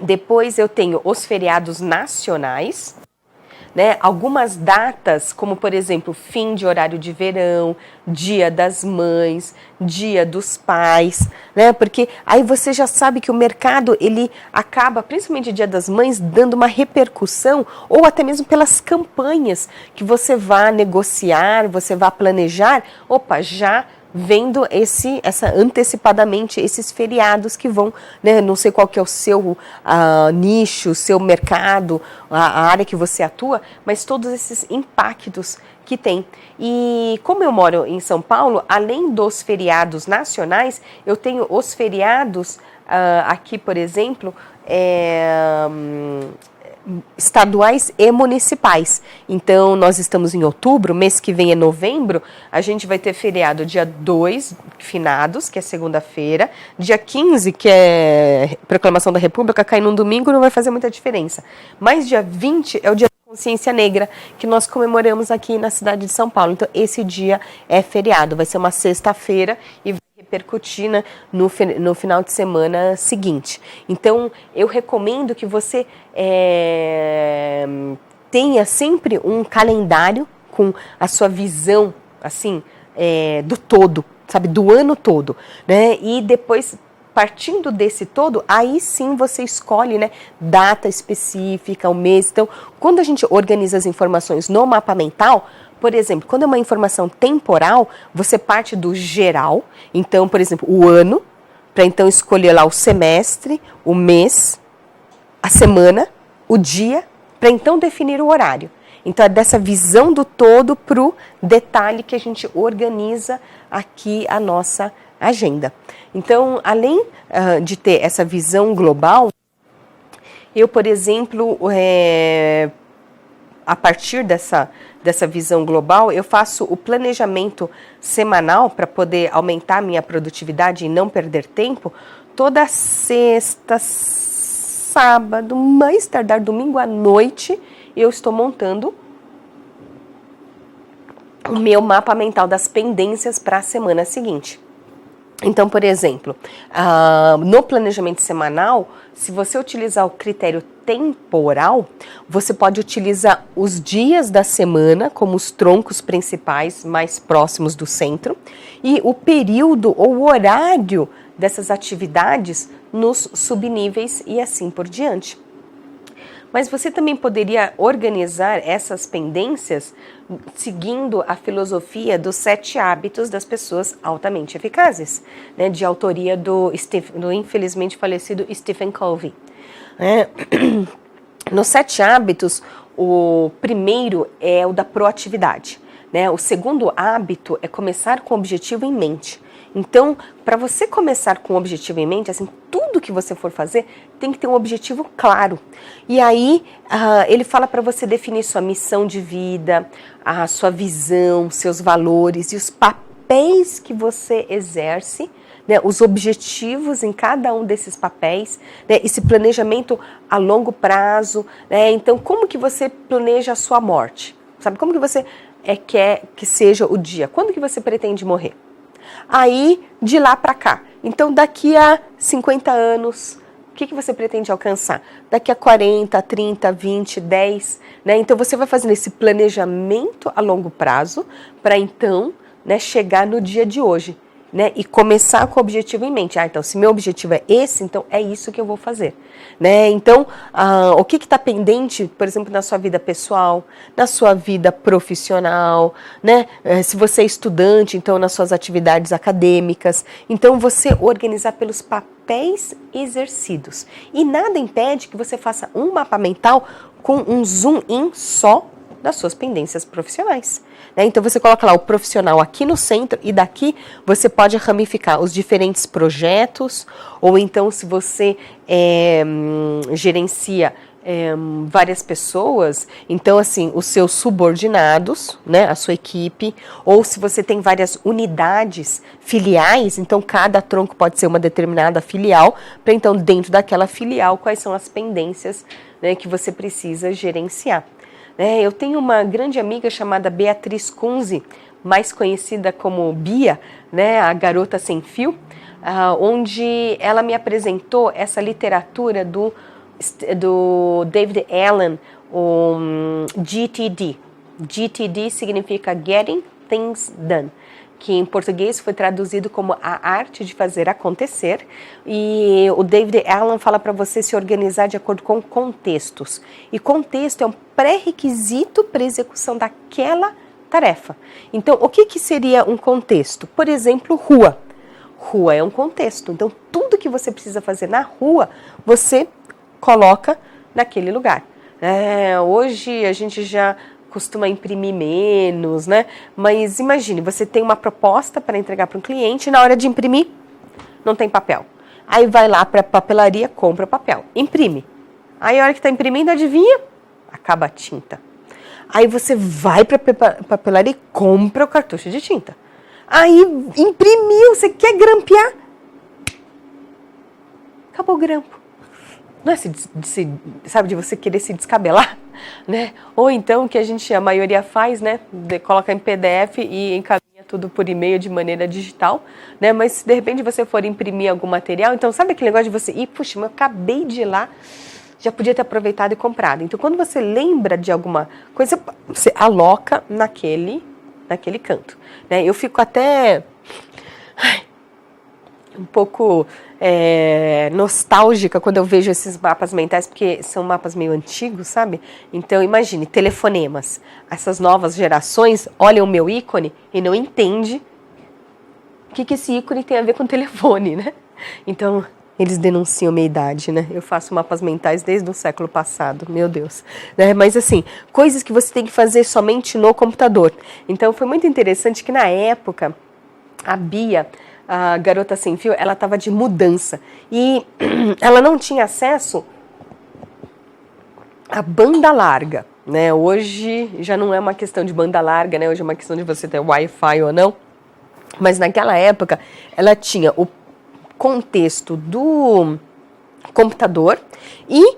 depois eu tenho os feriados nacionais, né? Algumas datas, como por exemplo, fim de horário de verão, Dia das Mães, Dia dos Pais, né? Porque aí você já sabe que o mercado, ele acaba, principalmente Dia das Mães, dando uma repercussão, ou até mesmo pelas campanhas que você vai negociar, você vai planejar, já vendo antecipadamente esses feriados que vão, né, não sei qual que é o seu nicho, o seu mercado, a área que você atua, mas todos esses impactos que tem. E como eu moro em São Paulo, além dos feriados nacionais, eu tenho os feriados aqui, por exemplo, estaduais e municipais. Então, nós estamos em outubro, mês que vem é novembro, a gente vai ter feriado dia 2, finados, que é segunda-feira, dia 15, que é proclamação da República, cai num domingo, não vai fazer muita diferença. Mas dia 20 é o dia da Consciência Negra, que nós comemoramos aqui na cidade de São Paulo. Então, esse dia é feriado, vai ser uma sexta-feira e vai repercutir, né, no final de semana seguinte. Então, eu recomendo que você tenha sempre um calendário com a sua visão, assim, do todo, sabe, do ano todo, né? E depois, partindo desse todo, aí sim você escolhe, né, data específica, o mês. Então, quando a gente organiza as informações no mapa mental, por exemplo, quando é uma informação temporal, você parte do geral. Então, por exemplo, o ano, para então escolher lá o semestre, o mês, a semana, o dia, para então definir o horário. Então, é dessa visão do todo para o detalhe que a gente organiza aqui a nossa agenda. Então, além de ter essa visão global, eu, por exemplo, a partir dessa visão global, eu faço o planejamento semanal para poder aumentar a minha produtividade e não perder tempo. Toda sexta, sábado, mais tardar domingo à noite, eu estou montando o meu mapa mental das pendências para a semana seguinte. Então, por exemplo, no planejamento semanal, se você utilizar o critério temporal, você pode utilizar os dias da semana como os troncos principais mais próximos do centro e o período ou o horário dessas atividades nos subníveis e assim por diante. Mas você também poderia organizar essas pendências seguindo a filosofia dos 7 hábitos das pessoas altamente eficazes, né, de autoria do infelizmente falecido Stephen Covey. Nos 7 hábitos, o primeiro é o da proatividade, né? O segundo hábito é começar com o objetivo em mente. Então, para você começar com o objetivo em mente, assim, tudo que você for fazer tem que ter um objetivo claro. E aí, ele fala para você definir sua missão de vida, a sua visão, seus valores e os papéis que você exerce, né, os objetivos em cada um desses papéis, né, esse planejamento a longo prazo, né? Então, como que você planeja a sua morte? Sabe, como que você quer que seja o dia? Quando que você pretende morrer? Aí, de lá para cá. Então, daqui a 50 anos, o que você pretende alcançar? Daqui a 40, 30, 20, 10, né? Então, você vai fazendo esse planejamento a longo prazo para então, né, chegar no dia de hoje, né? E começar com o objetivo em mente. Então, se meu objetivo é esse, então é isso que eu vou fazer, né? Então, o que está pendente, por exemplo, na sua vida pessoal, na sua vida profissional, né? Se você é estudante, então nas suas atividades acadêmicas. Então, você organizar pelos papéis exercidos. E nada impede que você faça um mapa mental com um zoom in só das suas pendências profissionais. Então, você coloca lá o profissional aqui no centro e daqui você pode ramificar os diferentes projetos, ou então se você gerencia várias pessoas, então assim, os seus subordinados, né, a sua equipe, ou se você tem várias unidades filiais, então cada tronco pode ser uma determinada filial, para então dentro daquela filial quais são as pendências, né, que você precisa gerenciar. Eu tenho uma grande amiga chamada Beatriz Kunze, mais conhecida como Bia, né, a garota sem fio, onde ela me apresentou essa literatura do David Allen, o GTD. GTD significa Getting Things Done, que em português foi traduzido como a arte de fazer acontecer, e o David Allen fala para você se organizar de acordo com contextos, e contexto é um pré-requisito para execução daquela tarefa. Então, o que seria um contexto? Por exemplo, rua. Rua é um contexto, então tudo que você precisa fazer na rua, você coloca naquele lugar. Hoje a gente já costuma imprimir menos, né? Mas imagine, você tem uma proposta para entregar para um cliente e na hora de imprimir, não tem papel. Aí vai lá para a papelaria, compra papel, imprime. Aí a hora que está imprimindo, adivinha? Acaba a tinta. Aí você vai para a papelaria e compra o cartucho de tinta. Aí imprimiu, você quer grampear? Acabou o grampo. Não é sabe, de você querer se descabelar, né? Ou então, o que a maioria faz, né? Coloca em PDF e encaminha tudo por e-mail de maneira digital, né? Mas se de repente você for imprimir algum material, então sabe aquele negócio de você ir, puxa, mas eu acabei de ir lá, já podia ter aproveitado e comprado. Então, quando você lembra de alguma coisa, você aloca naquele canto, né? Eu fico até um pouco nostálgica quando eu vejo esses mapas mentais, porque são mapas meio antigos, sabe? Então, imagine, telefonemas. Essas novas gerações olham o meu ícone e não entendem o que esse ícone tem a ver com telefone, né? Então, eles denunciam minha idade, né? Eu faço mapas mentais desde o século passado, meu Deus. Né? Mas assim, coisas que você tem que fazer somente no computador. Então, foi muito interessante que na época, a Bia, a garota sem fio, ela estava de mudança e ela não tinha acesso à banda larga, né? Hoje já não é uma questão de banda larga, né? Hoje é uma questão de você ter Wi-Fi ou não. Mas naquela época ela tinha o contexto do computador e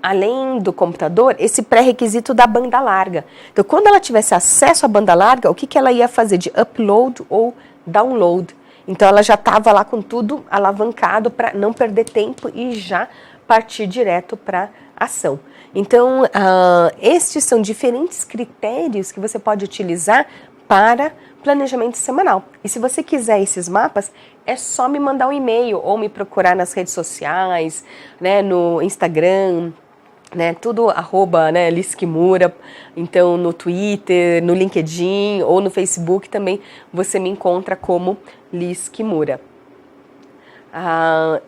além do computador, esse pré-requisito da banda larga. Então, quando ela tivesse acesso à banda larga, o que ela ia fazer de upload ou download? Então, ela já estava lá com tudo alavancado para não perder tempo e já partir direto para ação. Então, estes são diferentes critérios que você pode utilizar para planejamento semanal. E se você quiser esses mapas, é só me mandar um e-mail ou me procurar nas redes sociais, né, no Instagram, né, tudo @ né, Liz Kimura. Então no Twitter, no LinkedIn ou no Facebook também você me encontra como Liz Kimura.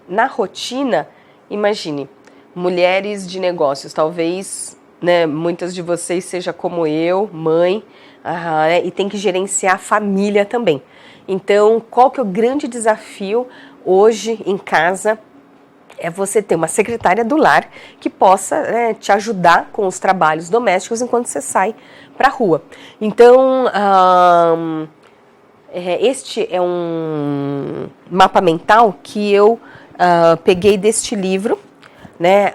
Na rotina, imagine, mulheres de negócios, talvez, né, muitas de vocês seja como eu, mãe, né, e tem que gerenciar a família também. Então, qual que é o grande desafio hoje em casa? É você ter uma secretária do lar que possa, né, te ajudar com os trabalhos domésticos enquanto você sai para a rua. Então, este é um mapa mental que eu peguei deste livro, né,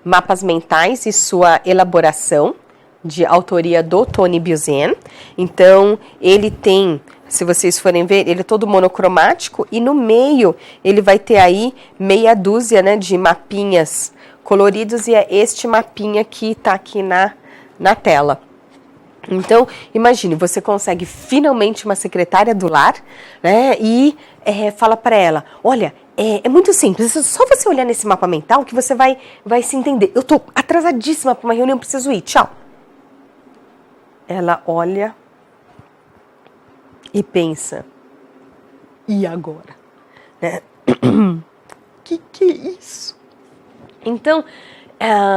Mapas Mentais e Sua Elaboração, de autoria do Tony Buzan. Então, ele tem, se vocês forem ver, ele é todo monocromático e no meio ele vai ter aí meia dúzia, né, de mapinhas coloridos e é este mapinha que está aqui na tela. Então, imagine, você consegue finalmente uma secretária do lar, né, e fala para ela, olha, é muito simples, é só você olhar nesse mapa mental que você vai se entender. Eu estou atrasadíssima para uma reunião, preciso ir, tchau. Ela olha e pensa, e agora? Né? Que é isso? Então,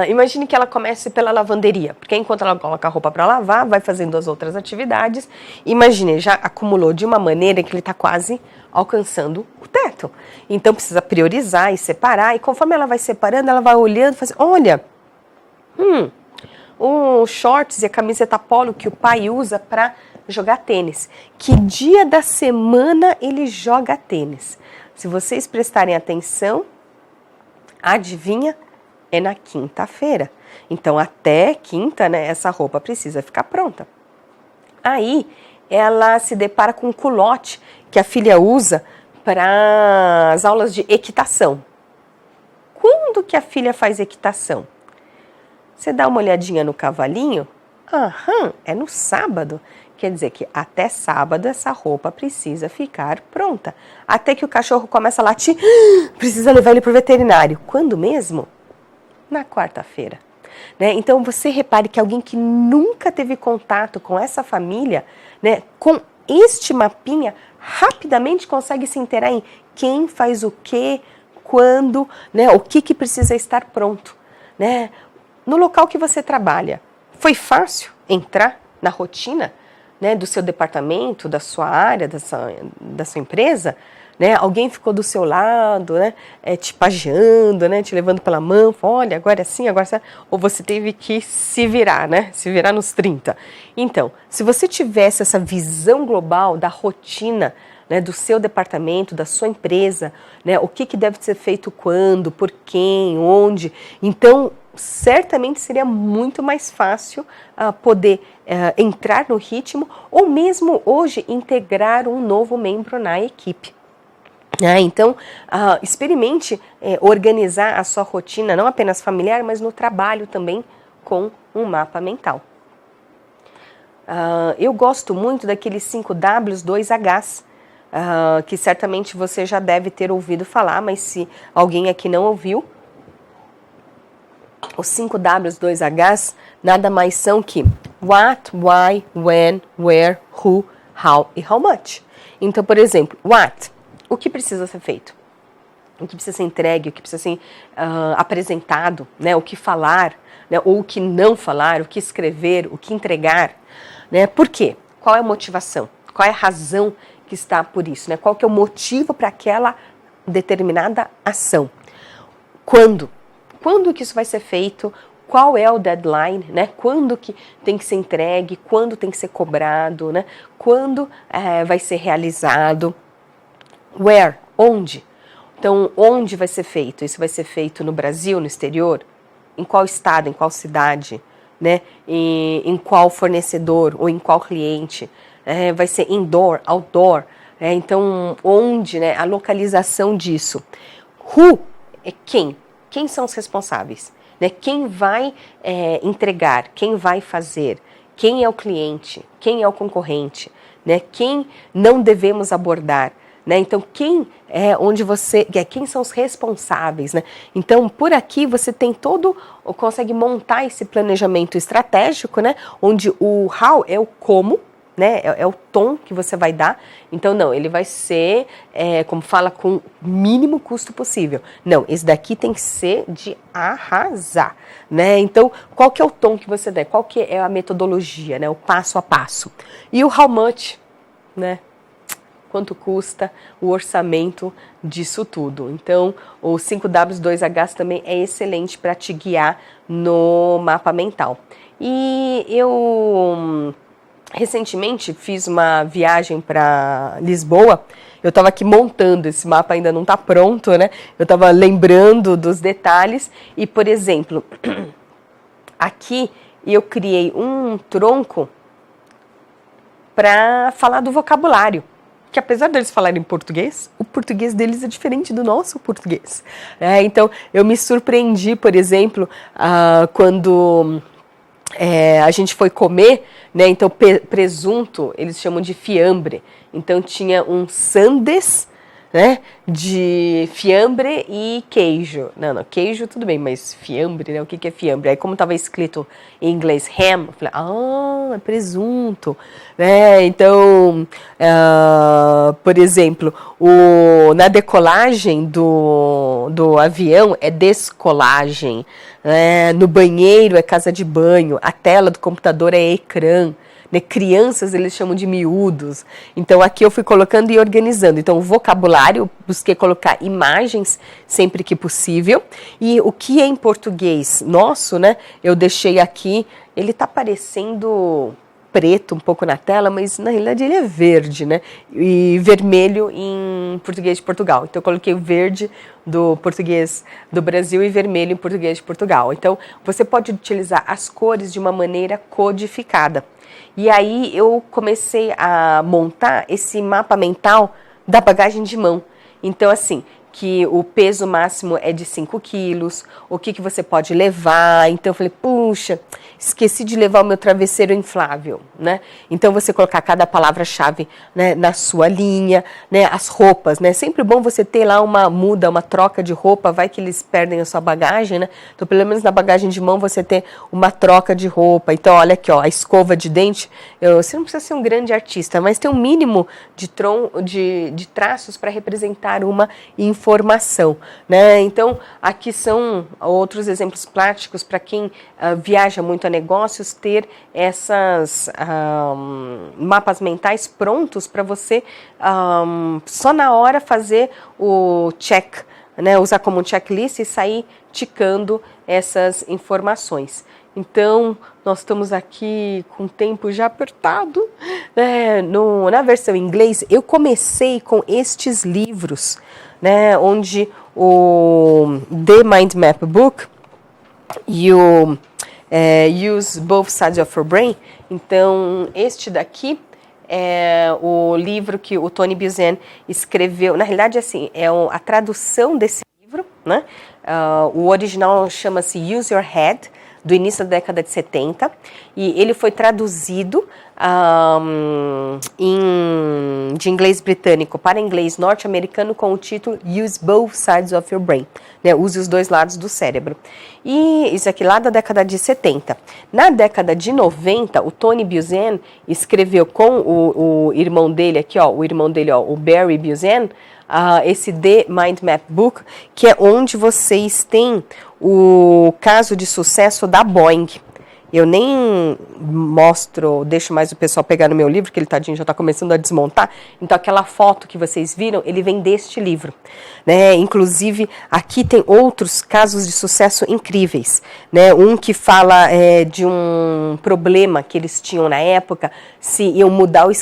imagine que ela comece pela lavanderia, porque enquanto ela coloca a roupa para lavar, vai fazendo as outras atividades. Imagine, já acumulou de uma maneira que ele está quase alcançando o teto. Então, precisa priorizar e separar, e conforme ela vai separando, ela vai olhando e faz, olha, os shorts e a camiseta polo que o pai usa para jogar tênis. Que dia da semana ele joga tênis? Se vocês prestarem atenção, adivinha? É na quinta-feira. Então, até quinta, né, essa roupa precisa ficar pronta. Aí, ela se depara com um culote que a filha usa para as aulas de equitação. Quando que a filha faz equitação? Você dá uma olhadinha no cavalinho? É no sábado. Quer dizer que até sábado essa roupa precisa ficar pronta. Até que o cachorro começa a latir, precisa levar ele para o veterinário. Quando mesmo? Na quarta-feira. Né? Então você repare que alguém que nunca teve contato com essa família, né, com este mapinha, rapidamente consegue se inteirar em quem faz o quê, quando, né, o que precisa estar pronto. Né? No local que você trabalha, foi fácil entrar na rotina, né, do seu departamento, da sua área, da sua empresa? né? Alguém ficou do seu lado, né? Te pajeando, né? Te levando pela mão, olha, agora é assim, agora é assim. Ou você teve que se virar, né? Se virar nos 30. Então, se você tivesse essa visão global da rotina, né, do seu departamento, da sua empresa, né, o que deve ser feito quando, por quem, onde, então certamente seria muito mais fácil poder entrar no ritmo ou mesmo hoje integrar um novo membro na equipe. Então, experimente organizar a sua rotina, não apenas familiar, mas no trabalho também com um mapa mental. Eu gosto muito daqueles 5Ws, 2Hs, que certamente você já deve ter ouvido falar, mas se alguém aqui não ouviu, os 5Ws, 2Hs nada mais são que what, why, when, where, who, how e how much. Então, por exemplo, what, o que precisa ser feito? O que precisa ser entregue, o que precisa ser apresentado, né? O que falar, né? Ou o que não falar, o que escrever, o que entregar. Né? Por quê? Qual é a motivação? Qual é a razão que está por isso? Né? Qual que é o motivo para aquela determinada ação? Quando? Quando que isso vai ser feito? Qual é o deadline? Né? Quando que tem que ser entregue? Quando tem que ser cobrado? Né? Quando vai ser realizado? Where? Onde? Então, onde vai ser feito? Isso vai ser feito no Brasil, no exterior? Em qual estado, em qual cidade? Né? Em qual fornecedor ou em qual cliente? Vai ser indoor, outdoor? Então, onde? Né? A localização disso. Who é quem? Quem são os responsáveis? Né? Quem vai entregar? Quem vai fazer? Quem é o cliente? Quem é o concorrente? Né? Quem não devemos abordar? Né? Então, quem são os responsáveis? Né? Então, por aqui você tem consegue montar esse planejamento estratégico, né? Onde o how é o como, né? É o tom que você vai dar. Então, não, ele vai ser, como fala, com o mínimo custo possível. Não, esse daqui tem que ser de arrasar, né? Então, qual que é o tom que você der? Qual que é a metodologia, né? O passo a passo. E o how much, né? Quanto custa o orçamento disso tudo. Então, o 5Ws, 2Hs também é excelente para te guiar no mapa mental. E eu recentemente fiz uma viagem para Lisboa. Eu estava aqui montando, esse mapa ainda não está pronto, né? Eu estava lembrando dos detalhes e, por exemplo, aqui eu criei um tronco para falar do vocabulário. Que apesar deles falarem português, o português deles é diferente do nosso português. Então, eu me surpreendi, por exemplo, quando a gente foi comer, né? Então, presunto, eles chamam de fiambre. Então, tinha um sandes, né? De fiambre e queijo. Não, queijo tudo bem, mas fiambre, né? O que é fiambre? Aí, como estava escrito em inglês ham, eu falei, é presunto, né? Então, por exemplo, na decolagem do avião é descolagem, né? No banheiro é casa de banho, a tela do computador é ecrã. Né, crianças eles chamam de miúdos. Então aqui eu fui colocando e organizando. Então o vocabulário, busquei colocar imagens sempre que possível. E o que é em português nosso, né? Eu deixei aqui, ele tá parecendo preto um pouco na tela, mas na realidade ele é verde, né? E vermelho em português de Portugal. Então eu coloquei o verde do português do Brasil e vermelho em português de Portugal. Então você pode utilizar as cores de uma maneira codificada. E aí eu comecei a montar esse mapa mental da bagagem de mão. Então, assim, que o peso máximo é de 5 quilos, o que você pode levar. Então, eu falei, puxa, esqueci de levar o meu travesseiro inflável, né? Então, você colocar cada palavra-chave, né, na sua linha, né, as roupas, né? Sempre bom você ter lá uma muda, uma troca de roupa, vai que eles perdem a sua bagagem, né? Então, pelo menos na bagagem de mão, você ter uma troca de roupa. Então, olha aqui, ó, a escova de dente, você não precisa ser um grande artista, mas tem um mínimo de traços para representar uma informação. informação, né? Então, aqui são outros exemplos práticos para quem viaja muito a negócios, ter essas mapas mentais prontos para você só na hora fazer o check, né? Usar como um checklist e sair ticando essas informações. Então, nós estamos aqui com o tempo já apertado, né? Na versão em inglês, eu comecei com estes livros, né? Onde o The Mind Map Book e o Use Both Sides of Your Brain. Então, este daqui é o livro que o Tony Buzan escreveu. Na realidade, assim, é a tradução desse livro, né? O original chama-se Use Your Head, do início da década de 70, e ele foi traduzido de inglês britânico para inglês norte-americano com o título Use Both Sides of Your Brain, né? Use os dois lados do cérebro. E isso aqui lá da década de 70. Na década de 90, o Tony Buzan escreveu com o irmão dele aqui, o Barry Buzan, esse The Mind Map Book, que é onde vocês têm o caso de sucesso da Boeing. Eu nem deixo mais o pessoal pegar no meu livro, que ele tadinho já está começando a desmontar. Então aquela foto que vocês viram, ele vem deste livro, né? Inclusive aqui tem outros casos de sucesso incríveis, né? Um que fala de um problema que eles tinham na época, se iam mudar o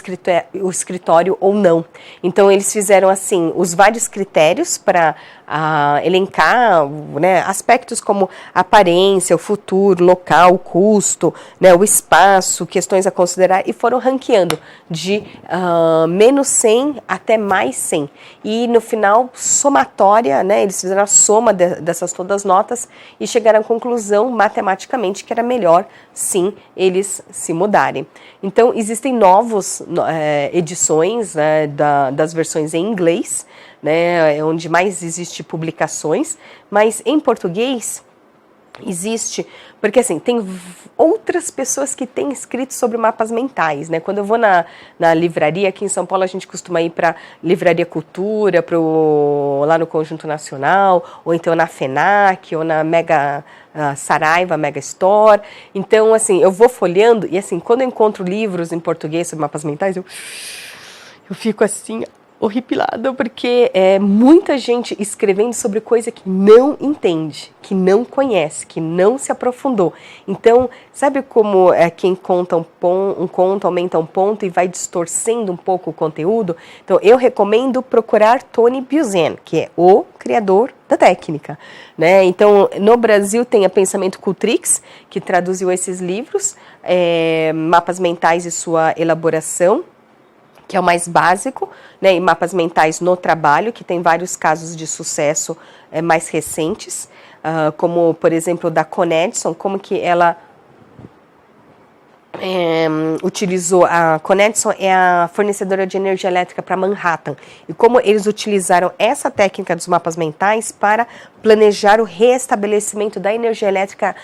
escritório ou não. Então eles fizeram assim, os vários critérios para elencar, né, aspectos como aparência, o futuro, local, o custo, né, o espaço, questões a considerar, e foram ranqueando de menos 100 até mais 100. E no final, somatória, né, eles fizeram a soma dessas todas as notas e chegaram à conclusão matematicamente que era melhor, sim, eles se mudarem. Então, existem novas edições, né, das versões em inglês, né, onde mais existe publicações, mas em português existe, porque assim, tem outras pessoas que têm escrito sobre mapas mentais, né? Quando eu vou na livraria, aqui em São Paulo a gente costuma ir para Livraria Cultura, lá no Conjunto Nacional, ou então na FENAC, ou na Mega Saraiva, Mega Store. Então, assim, eu vou folheando e assim, quando eu encontro livros em português sobre mapas mentais, eu fico assim, horripilada, porque é muita gente escrevendo sobre coisa que não entende, que não conhece, que não se aprofundou. Então, sabe como quem conta um conto aumenta um ponto e vai distorcendo um pouco o conteúdo? Então, eu recomendo procurar Tony Buzan, que é o criador da técnica, né? Então, no Brasil tem a Pensamento Cultrix, que traduziu esses livros, Mapas Mentais e Sua Elaboração, que é o mais básico, né, e mapas mentais no trabalho, que tem vários casos de sucesso mais recentes, como, por exemplo, da Conedson, como que ela utilizou. A Conedson é a fornecedora de energia elétrica para Manhattan, e como eles utilizaram essa técnica dos mapas mentais para planejar o reestabelecimento da energia elétrica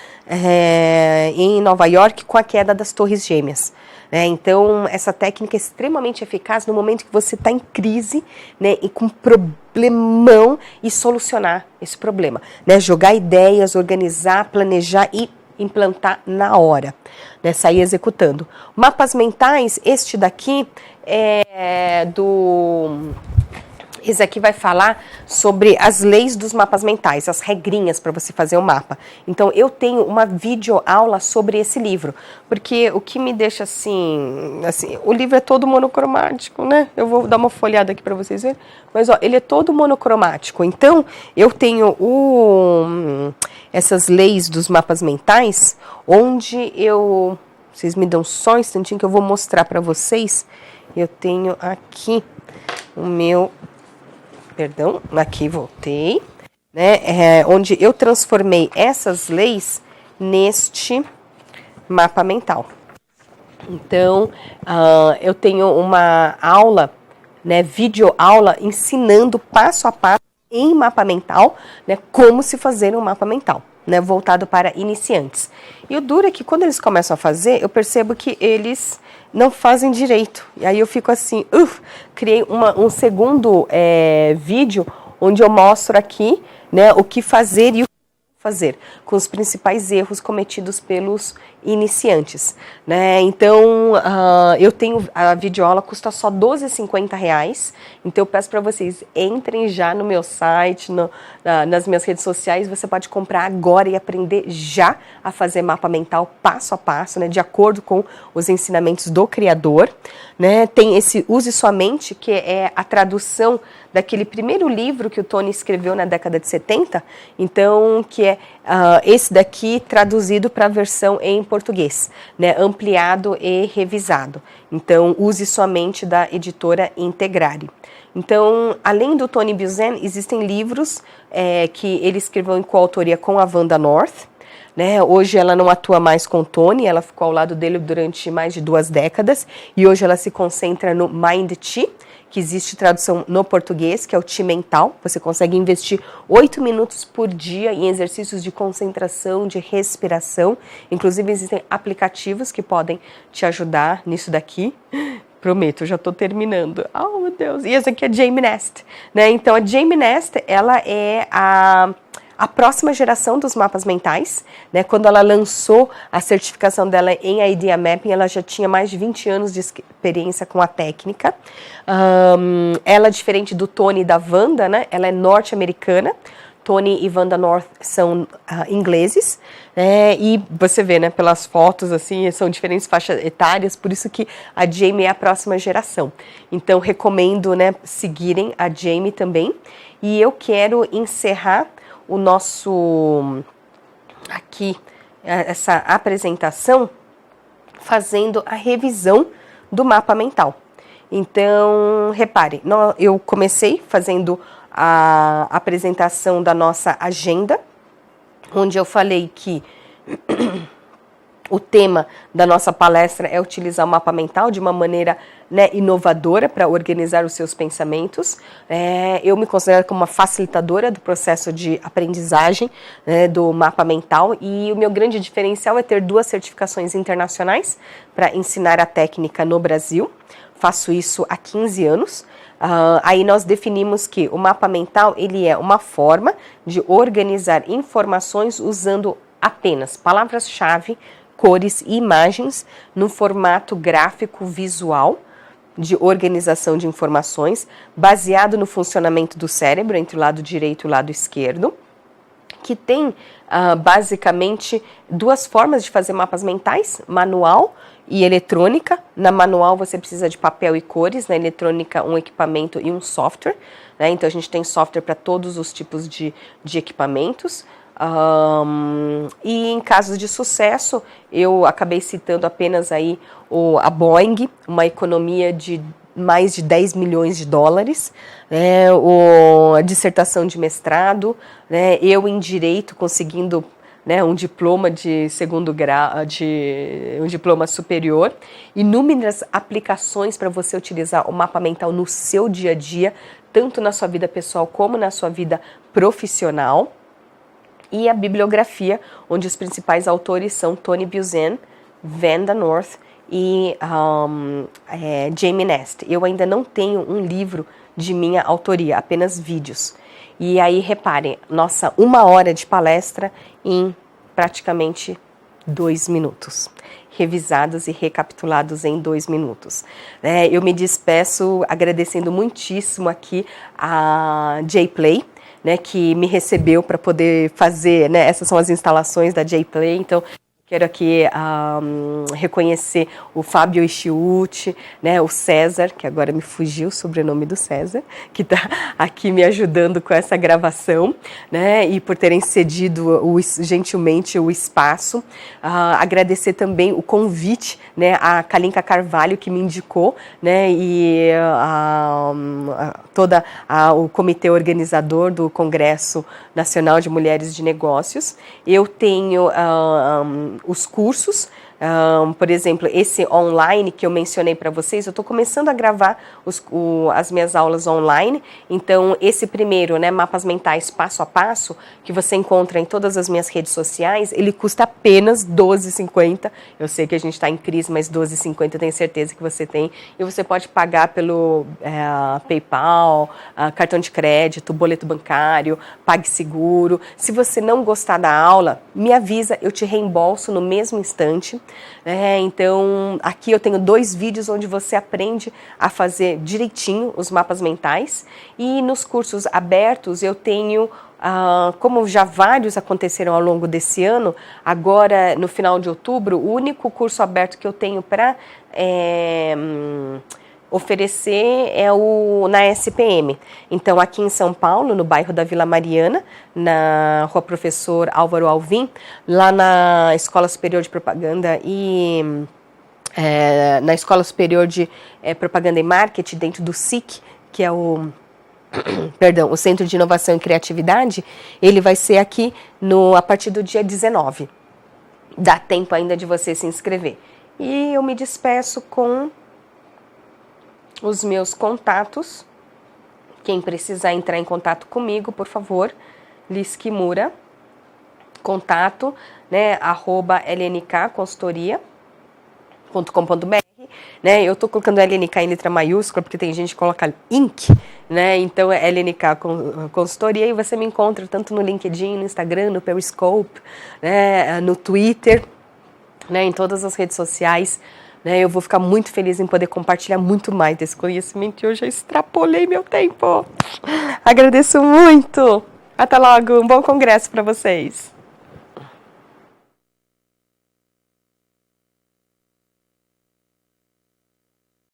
em Nova York com a queda das Torres Gêmeas. Então, essa técnica é extremamente eficaz no momento que você está em crise, né, e com problemão, e solucionar esse problema, né, jogar ideias, organizar, planejar e implantar na hora, né, sair executando. Mapas mentais, este daqui esse aqui vai falar sobre as leis dos mapas mentais, as regrinhas para você fazer o mapa. Então, eu tenho uma videoaula sobre esse livro, porque o que me deixa assim, o livro é todo monocromático, né? Eu vou dar uma folhada aqui para vocês verem, mas ó, ele é todo monocromático. Então, eu tenho essas leis dos mapas mentais, onde vocês me dão só um instantinho que eu vou mostrar para vocês. Eu tenho aqui o meu... Perdão, aqui voltei, né, onde eu transformei essas leis neste mapa mental. Então, eu tenho uma aula, né, videoaula, ensinando passo a passo em mapa mental, né, como se fazer um mapa mental, né, voltado para iniciantes. E o duro é que quando eles começam a fazer, eu percebo que eles não fazem direito. E aí eu fico assim, criei um segundo vídeo onde eu mostro aqui, né, o que fazer e o que fazer, com os principais erros cometidos pelos iniciantes, né? Então, eu tenho, a videoaula custa só R$12,50, então eu peço para vocês, entrem já no meu site, nas minhas redes sociais, você pode comprar agora e aprender já a fazer mapa mental passo a passo, né, de acordo com os ensinamentos do criador, né? Tem esse Use Sua Mente, que é a tradução daquele primeiro livro que o Tony escreveu na década de 70, então, que é esse daqui traduzido para a versão em português, né, ampliado e revisado. Então, Use Sua Mente, da editora Integrare. Então, além do Tony Buzan, existem livros que ele escreveu em coautoria com a Wanda North, né? Hoje ela não atua mais com o Tony, ela ficou ao lado dele durante mais de 2 décadas, e hoje ela se concentra no Mind Tea, que existe tradução no português, que é o Ti Mental. Você consegue investir 8 minutos por dia em exercícios de concentração, de respiração. Inclusive, existem aplicativos que podem te ajudar nisso daqui. Prometo, já estou terminando. Oh, meu Deus. E essa aqui é a Jamie Nest, né? Então, a Jamie Nest, ela é a próxima geração dos mapas mentais, né? Quando ela lançou a certificação dela em Idea Mapping, ela já tinha mais de 20 anos de experiência com a técnica. Ela, diferente do Tony e da Wanda, né? Ela é norte-americana. Tony e Wanda North são ingleses, né? E você vê, né, pelas fotos, assim, são diferentes faixas etárias, por isso que a Jamie é a próxima geração. Então, recomendo, né, seguirem a Jamie também. E eu quero encerrar o nosso, aqui, essa apresentação, fazendo a revisão do mapa mental. Então, repare, eu comecei fazendo a apresentação da nossa agenda, onde eu falei que o tema da nossa palestra é utilizar o mapa mental de uma maneira, né, inovadora para organizar os seus pensamentos. Eu me considero como uma facilitadora do processo de aprendizagem, né, do mapa mental, e o meu grande diferencial é ter 2 certificações internacionais para ensinar a técnica no Brasil. Faço isso há 15 anos. Aí nós definimos que o mapa mental ele é uma forma de organizar informações usando apenas palavras-chave, cores e imagens no formato gráfico visual de organização de informações, baseado no funcionamento do cérebro entre o lado direito e o lado esquerdo, que tem basicamente 2 formas de fazer mapas mentais, manual e eletrônica. Na manual você precisa de papel e cores, na eletrônica um equipamento e um software, né? Então a gente tem software para todos os tipos de equipamentos. E em casos de sucesso, eu acabei citando apenas aí a Boeing, uma economia de mais de 10 milhões de dólares, né, a dissertação de mestrado, né, eu em direito conseguindo, né, um diploma de segundo grau, um diploma superior, inúmeras aplicações para você utilizar o mapa mental no seu dia a dia, tanto na sua vida pessoal como na sua vida profissional. E a bibliografia, onde os principais autores são Tony Buzan, Wanda North e Jamie Nest. Eu ainda não tenho um livro de minha autoria, apenas vídeos. E aí, reparem, nossa 1 hora de palestra em praticamente 2 minutos. Revisados e recapitulados em 2 minutos. Eu me despeço agradecendo muitíssimo aqui a J-Play, né, que me recebeu para poder fazer, né, essas são as instalações da J-Play, então quero aqui reconhecer o Fábio Ishiuchi, né, o César, que agora me fugiu o sobrenome do César, que está aqui me ajudando com essa gravação, né, e por terem cedido gentilmente o espaço. Agradecer também o convite, né, a Kalinka Carvalho, que me indicou, né, e o comitê organizador do Congresso Nacional de Mulheres de Negócios. Eu tenho os cursos, Por exemplo, esse online que eu mencionei para vocês, eu estou começando a gravar as minhas aulas online. Então, esse primeiro, né, Mapas Mentais Passo a Passo, que você encontra em todas as minhas redes sociais, ele custa apenas R$12,50. Eu sei que a gente está em crise, mas R$12,50 eu tenho certeza que você tem. E você pode pagar pelo PayPal, cartão de crédito, boleto bancário, PagSeguro. Se você não gostar da aula, me avisa, eu te reembolso no mesmo instante. Então, aqui eu tenho 2 vídeos onde você aprende a fazer direitinho os mapas mentais. E nos cursos abertos eu tenho, como já vários aconteceram ao longo desse ano, agora no final de outubro, o único curso aberto que eu tenho para oferecer é na SPM. Então, aqui em São Paulo, no bairro da Vila Mariana, na Rua Professor Álvaro Alvim, lá na Escola Superior de Propaganda e na Escola Superior de Propaganda e Marketing, dentro do SIC, que é o Centro de Inovação e Criatividade, ele vai ser aqui a partir do dia 19. Dá tempo ainda de você se inscrever. E eu me despeço com os meus contatos. Quem precisar entrar em contato comigo, por favor, Liski Mura, contato, né, @lnkconsultoria.com.br, né, eu tô colocando LNK em letra maiúscula, porque tem gente que coloca Inc, né, então é LNK Consultoria, e você me encontra tanto no LinkedIn, no Instagram, no Periscope, né, no Twitter, né, em todas as redes sociais. Eu vou ficar muito feliz em poder compartilhar muito mais desse conhecimento, e eu já extrapolei meu tempo. Agradeço muito. Até logo, um bom congresso para vocês.